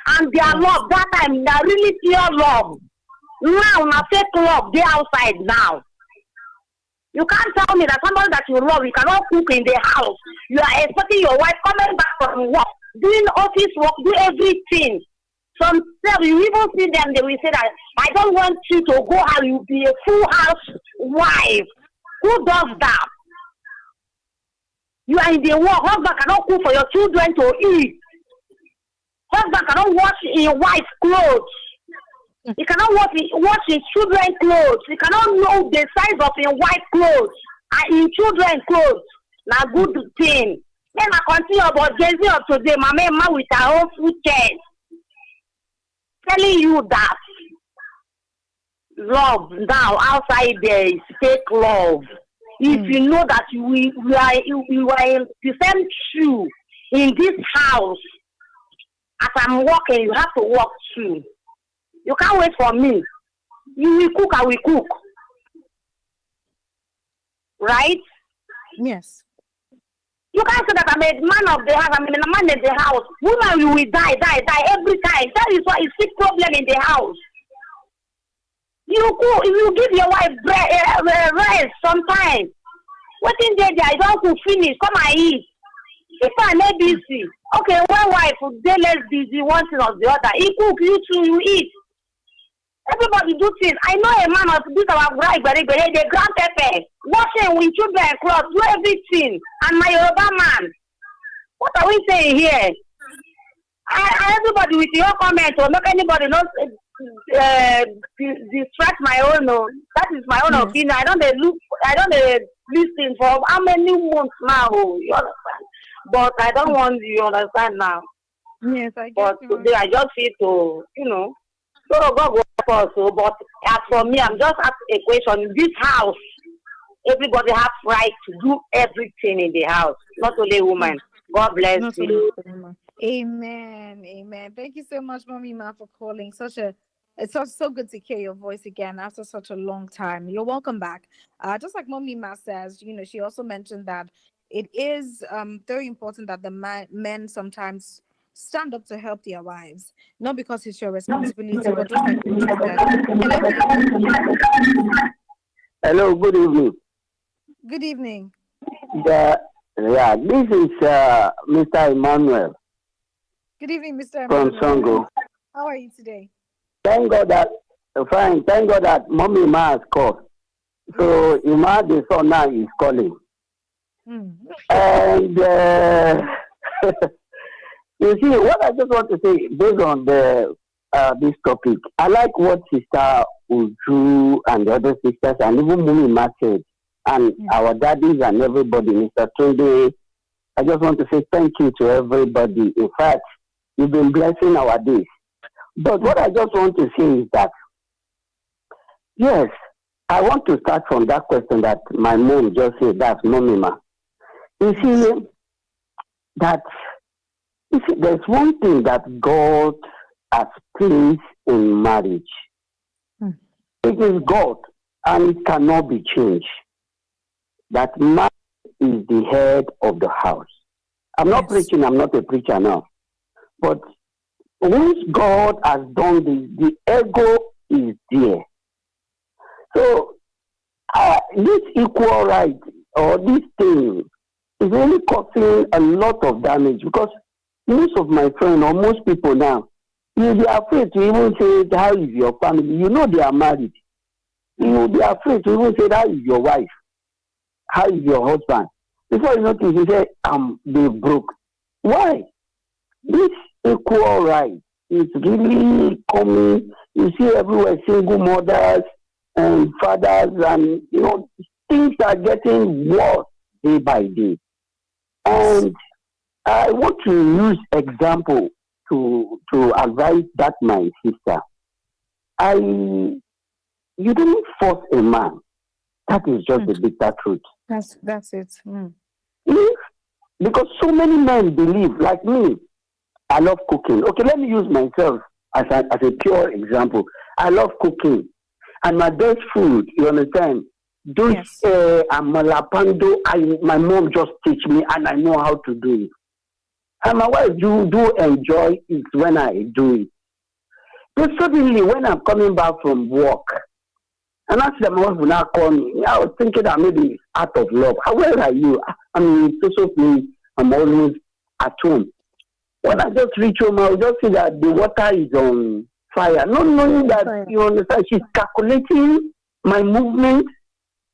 And their love, that time, they're really pure love. Now, na fake love, they're outside now. You can't tell me that somebody that you love, you cannot cook in the house. You are expecting your wife coming back from work, doing office work, do everything. Some you even see them, they will say that, I don't want you to go out, you'll be a full house wife. Who does that? You are in the work. Husband cannot cook for your children to eat. Husband cannot wash his wife's clothes. He cannot wash his children's clothes. He cannot know the size of his wife's clothes and his children's clothes. Now, good thing. Then I continue about Gen Z of today. My man with her own food chest. Telling you that love now outside there is fake love. If you know that you are in the same shoe in this house, as I'm walking, you have to walk too. You can't wait for me. You will cook, I will cook. Right? Yes. You can't say that I'm a man of the house, I'm a man in the house. Woman, you will die every time. That is why it's a problem in the house. You cook, you give your wife rest sometimes. What in there, I don't cook finish, come and eat. If I may busy, okay, one wife, they less busy, one thing or the other. He cook, you too, you eat. Everybody do things. I know a man of this our bride, but they grant pepper, washing with children clothes, do everything. And my Yoruba man. What are we saying here? Everybody with your comment or make anybody not distract my own. No. That is my own opinion. I don't listen for how many months now. You understand? But I don't want you understand now. Yes, I get But you. today I just feel to, so God will help us. But as for me, I'm just asking a question. In this house, everybody has right to do everything in the house, not only women. God bless you. Amen. Amen. Thank you so much, Mommy Ma, for calling. It's so good to hear your voice again after such a long time. You're welcome back. Just like Mommy Ma says, she also mentioned that it is very important that the men sometimes stand up to help their wives, not because it's your responsibility, but just like you said. Hello, good evening. Good evening. This is Mr. Emmanuel. Good evening, Mr. From Emmanuel. Songo. How are you today? Thank God that Mommy Ma has called. So Ima, the son now is calling. And you see, what I just want to say based on this topic, I like what Sister Uju and the other sisters and even Mommy Ma said, and our daddies and everybody, Mr. Tunde. I just want to say thank you to everybody. In fact, you've been blessing our days. But what I just want to say is that, yes, I want to start from that question that my mom just said, that's Mommy Ma. You see, there's one thing that God has placed in marriage. It is God, and it cannot be changed. That man is the head of the house. I'm not preaching, I'm not a preacher now. But once God has done this, the ego is there. So, this equal right or this thing is really causing a lot of damage because most of my friends or most people now, you'll be afraid to even say, how is your family? You know they are married. You'll be afraid to even say, how is your wife? How is your husband? Before you notice, you say, they broke. Why? This equal right is really coming. You see everywhere single mothers and fathers, and things are getting worse day by day. And I want to use example to advise that my sister. You don't force a man. That is just the bitter truth. That's it. Because so many men believe, like me, I love cooking. Okay, let me use myself as a pure example. I love cooking. And my best food, you understand? Those amala pando, my mom just teach me and I know how to do it. And my wife do enjoy it when I do it. But suddenly when I'm coming back from work, and after my wife will now call me, I was thinking that maybe it's out of love. Where are you? I mean, so please, I'm always at home. When I just reach home, I'll just see that the water is on fire. Not knowing that, you understand, she's calculating my movement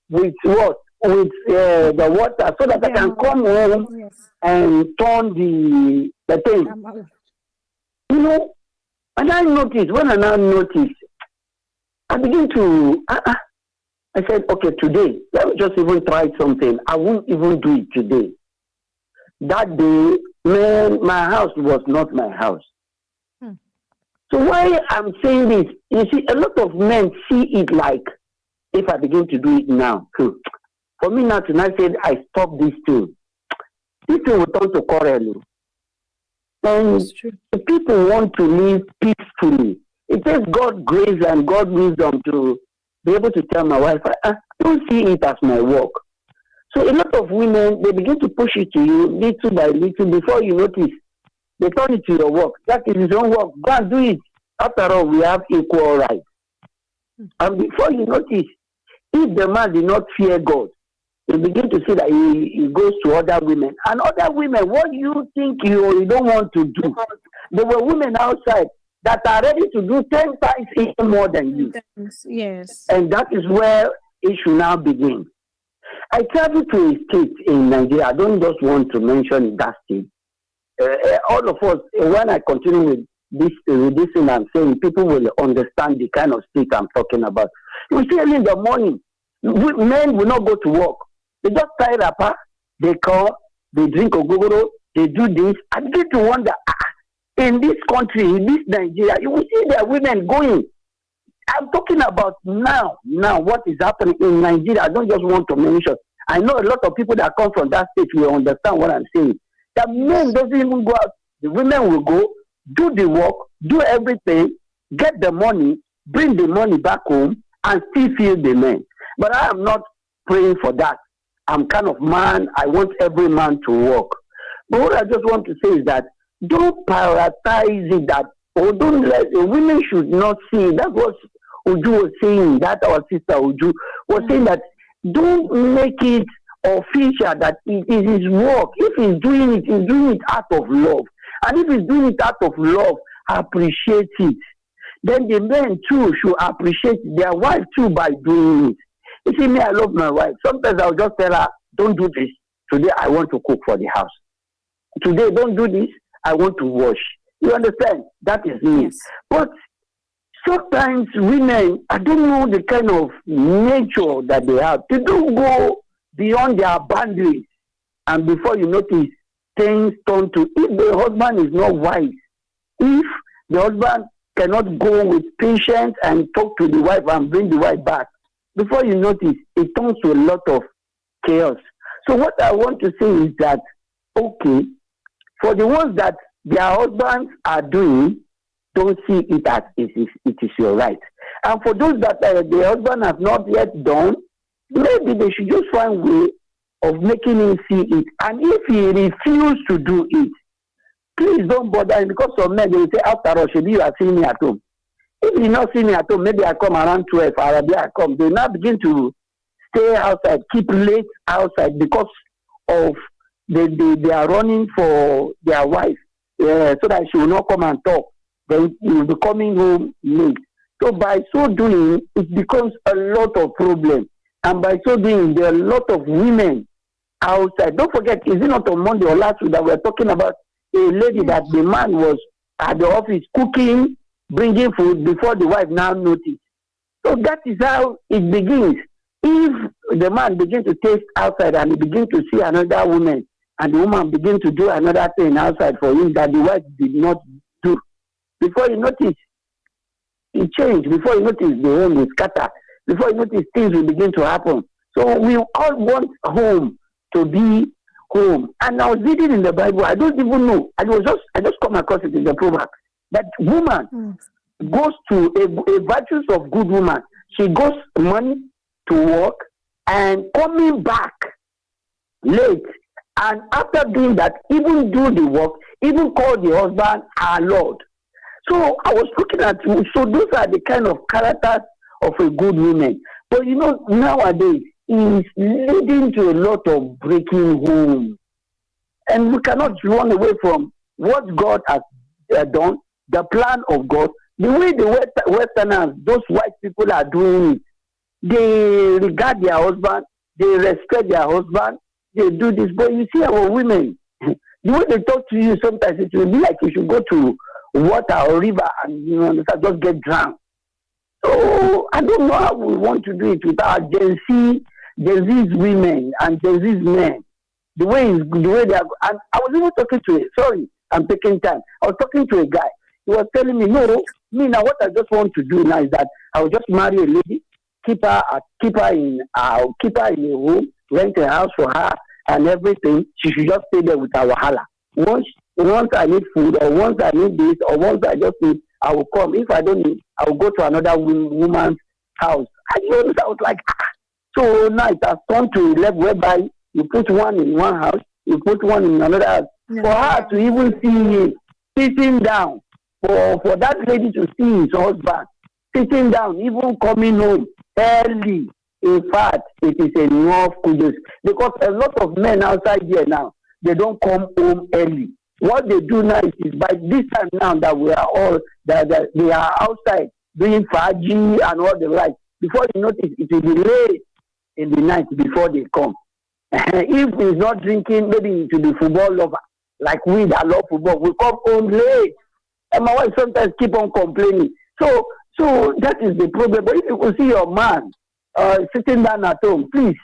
with what? With the water, so that I can come home and turn the thing. And I noticed, when I now noticed, I begin to, I said, okay, today, let me just even try something. I won't even do it today. That day, man, my house was not my house. So why I'm saying this, you see, a lot of men see it like, if I begin to do it now, for me now tonight, I said, I stop this thing. This thing will turn to quarrel. And the people want to live peacefully. It takes God grace and God wisdom to be able to tell my wife, I don't see it as my work. So a lot of women, they begin to push it to you little by little. Before you notice, they turn it to your work. That is his own work. Go and do it. After all, we have equal rights. And before you notice, if the man did not fear God, you begin to see that he goes to other women. And other women, what do you think you don't want to do? There were women outside. that are ready to do 10 times even more than you. Yes. And that is where it should now begin. I traveled to a state in Nigeria. I don't just want to mention that state. All of us, when I continue with this thing I'm saying, people will understand the kind of state I'm talking about. You see, early in the morning, men will not go to work. They just tie wrapper, they come, they drink ogogoro, they do this. I begin to wonder, in this country, in this Nigeria, you will see their women going. I'm talking about now, what is happening in Nigeria. I don't just want to mention. I know a lot of people that come from that state will understand what I'm saying. The men doesn't even go out. The women will go, do the work, do everything, get the money, bring the money back home, and still feed the men. But I am not praying for that. I'm kind of man, I want every man to work. But what I just want to say is that don't prioritize it, that, or don't let, women should not see. That's what Uju was saying, that our sister Uju was saying, that don't make it official that it is his work. If he's doing it, he's doing it out of love. And if he's doing it out of love, appreciate it. Then the men too should appreciate their wife too by doing it. You see, me, I love my wife. Sometimes I'll just tell her, don't do this. Today I want to cook for the house. Today, don't do this. I want to wash. You understand? That is me. Yes. But sometimes women, I don't know the kind of nature that they have. They don't go beyond their boundaries. And before you notice, things turn to, if the husband is not wise, if the husband cannot go with patience and talk to the wife and bring the wife back, before you notice, it turns to a lot of chaos. So what I want to say is that, okay, for the ones that their husbands are doing, don't see it as it is your right. And for those that their husband has not yet done, maybe they should just find a way of making him see it. And if he refuses to do it, please don't bother him, because some men, they will say, after all, maybe you are seeing me at home. If you not see me at home, maybe I come around 12, I come. They now begin to stay outside, keep late outside because of they are running for their wife, so that she will not come and talk. Then he will be coming home late. So by so doing, it becomes a lot of problem. And by so doing, there are a lot of women outside. Don't forget, is it not on Monday or last week that we are talking about a lady that the man was at the office cooking, bringing food before the wife now noticed. So that is how it begins. If the man begins to taste outside and he begins to see another woman, and the woman begins to do another thing outside for him that the wife did not do, before you notice, it changed. Before you notice, the home will scatter. Before you notice, things will begin to happen. So we all want home to be home. And I was reading in the Bible, I don't even know. I just come across it in the proverb that woman goes to a virtues of good woman. She goes money to work and coming back late. And after doing that, even do the work, even call the husband our Lord. So I was looking at, so those are the kind of characters of a good woman. But you know, nowadays, it's leading to a lot of breaking home. And we cannot run away from what God has done, the plan of God, the way the Westerners, those white people are doing it. They regard their husband, they respect their husband, they do this. But you see our women, the way they talk to you, sometimes it will be like you should go to water or river and just get drowned. So I don't know how we want to do it with our Gen Z's women and Gen Z's men. The way they are. And I was even talking to I'm taking time. I was talking to a guy. He was telling me, no, now what I just want to do now is that I will just marry a lady, keep her in a home, rent a house for her and everything. She should just stay there with our wahala. Once I need food, or once I need this, or once I just need, I will come. If I don't need, I will go to another woman's house. I was like, So now it has come to a level whereby you put one in one house, you put one in another house. Yeah. For her to even see him sitting down, for that lady to see his husband sitting down, even coming home early. In fact, it is enough kudos, because a lot of men outside here now, they don't come home early. What they do now is by this time now that we are all that they are outside doing faji and all the like. Before you notice, it will be late in the night before they come. If he's not drinking, maybe it will be football lover. Like we that love football, we come home late. And my wife sometimes keep on complaining. So that is the problem. But if you could see your man sitting down at home, please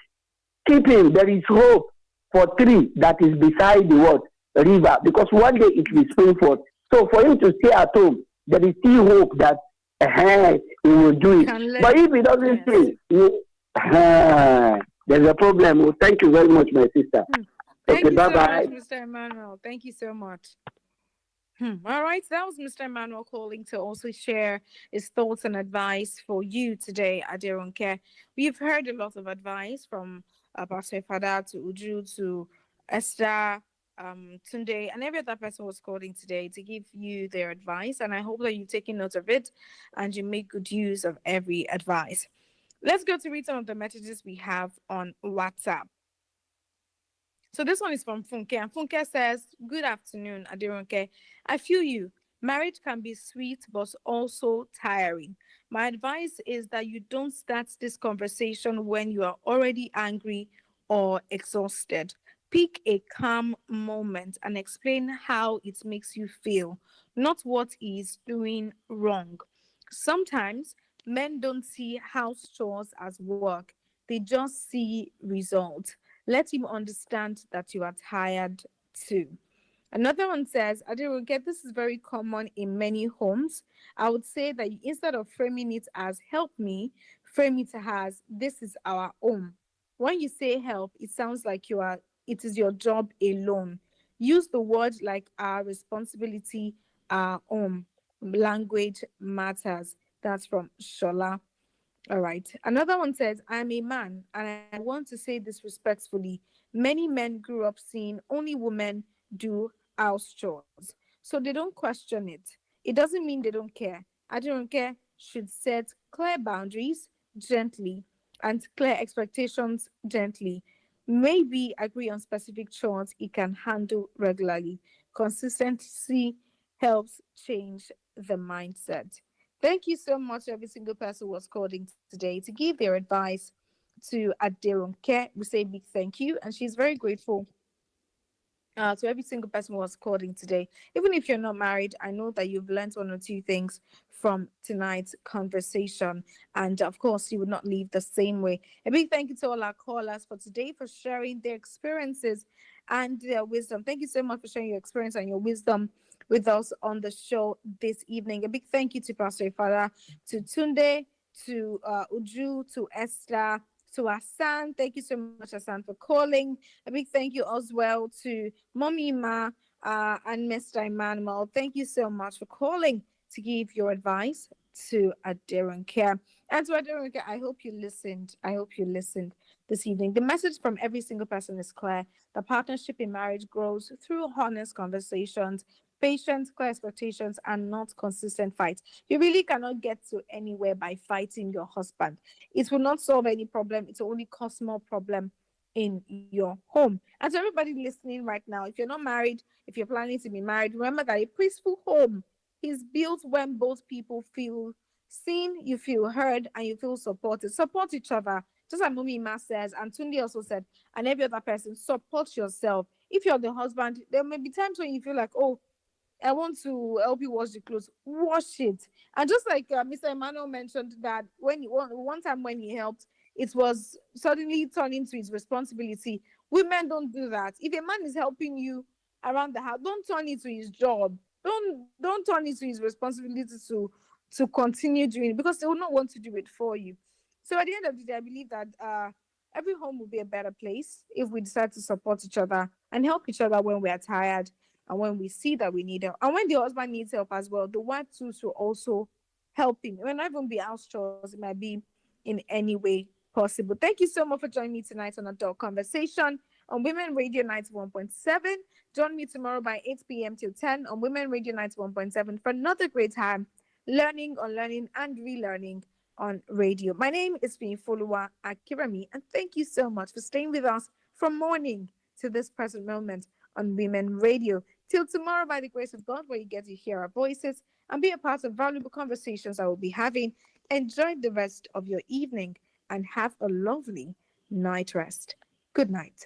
keep him. There is hope for tree that is beside the what? River. Because one day it will spring forth. So for him to stay at home, there is still hope that he will do it. But if he doesn't stay, there's a problem. Well, thank you very much, my sister. Thank you bye-bye. so much, Mr. Emmanuel. Thank you so much. All right, that was Mr. Emmanuel calling to also share his thoughts and advice for you today, Aderonke. We've heard a lot of advice from Pastor Fada to Uju to Esther, Tunde, and every other person was calling today to give you their advice. And I hope that you've taken note of it and you make good use of every advice. Let's go to read some of the messages we have on WhatsApp. So this one is from Funke, and Funke says, "Good afternoon, Aderonke. I feel you. Marriage can be sweet, but also tiring. My advice is that you don't start this conversation when you are already angry or exhausted. Pick a calm moment and explain how it makes you feel, not what is doing wrong. Sometimes men don't see house chores as work. They just see results. Let him understand that you are tired too." Another one says, "Aderonke, this is very common in many homes. I would say that instead of framing it as help me, frame it as this is our home. When you say help, it sounds like it is your job alone. Use the word like our responsibility, our home. Language matters." That's from Shola. All right. Another one says, "I'm a man and I want to say this respectfully. Many men grew up seeing only women do house chores, so they don't question it. It doesn't mean they don't care. Aderonke should set clear boundaries gently and clear expectations gently. Maybe agree on specific chores he can handle regularly. Consistency helps change the mindset." Thank you so much, every single person who was calling today to give their advice to Aderonke. We say big thank you, and she's very grateful to every single person who was calling today. Even if you're not married, I know that you've learned one or two things from tonight's conversation, and of course, you would not leave the same way. A big thank you to all our callers for today for sharing their experiences and their wisdom. Thank you so much for sharing your experience and your wisdom with us on the show this evening. A big thank you to Pastor Ifara, to Tunde, to Uju, to Esther, to Hassan. Thank you so much, Hassan, for calling. A big thank you as well to Mommy Ma and Mr. Emmanuel. Thank you so much for calling to give your advice to Aderonke. And to Aderonke, I hope you listened. I hope you listened this evening. The message from every single person is clear. The partnership in marriage grows through honest conversations, patience, clear expectations, and not consistent fights. You really cannot get to anywhere by fighting your husband. It will not solve any problem. It will only cause more problem in your home. And to everybody listening right now, if you're not married, if you're planning to be married, remember that a peaceful home is built when both people feel seen, you feel heard, and you feel supported. Support each other. Just like Mummy Ma says, and Tunde also said, and every other person, support yourself. If you're the husband, there may be times when you feel like, oh, I want to help you wash the clothes. Wash it. And just like Mr. Emmanuel mentioned that one time when he helped, it was suddenly turned into his responsibility. Women don't do that. If a man is helping you around the house, don't turn it to his job. Don't turn it to his responsibility to continue doing it, because they will not want to do it for you. So at the end of the day, I believe that every home will be a better place if we decide to support each other and help each other when we are tired and when we see that we need help. And when the husband needs help as well, the wife too should also help him. It might not even be house chores, it might be in any way possible. Thank you so much for joining me tonight on Adult Conversation on Women Radio 91.7. Join me tomorrow by 8 p.m. till 10 on Women Radio 91.7 for another great time learning, unlearning, and relearning on radio. My name is Foluwa Akirami, and thank you so much for staying with us from morning to this present moment on Women Radio. Till tomorrow, by the grace of God, where you get to hear our voices and be a part of valuable conversations I will be having. Enjoy the rest of your evening and have a lovely night rest. Good night.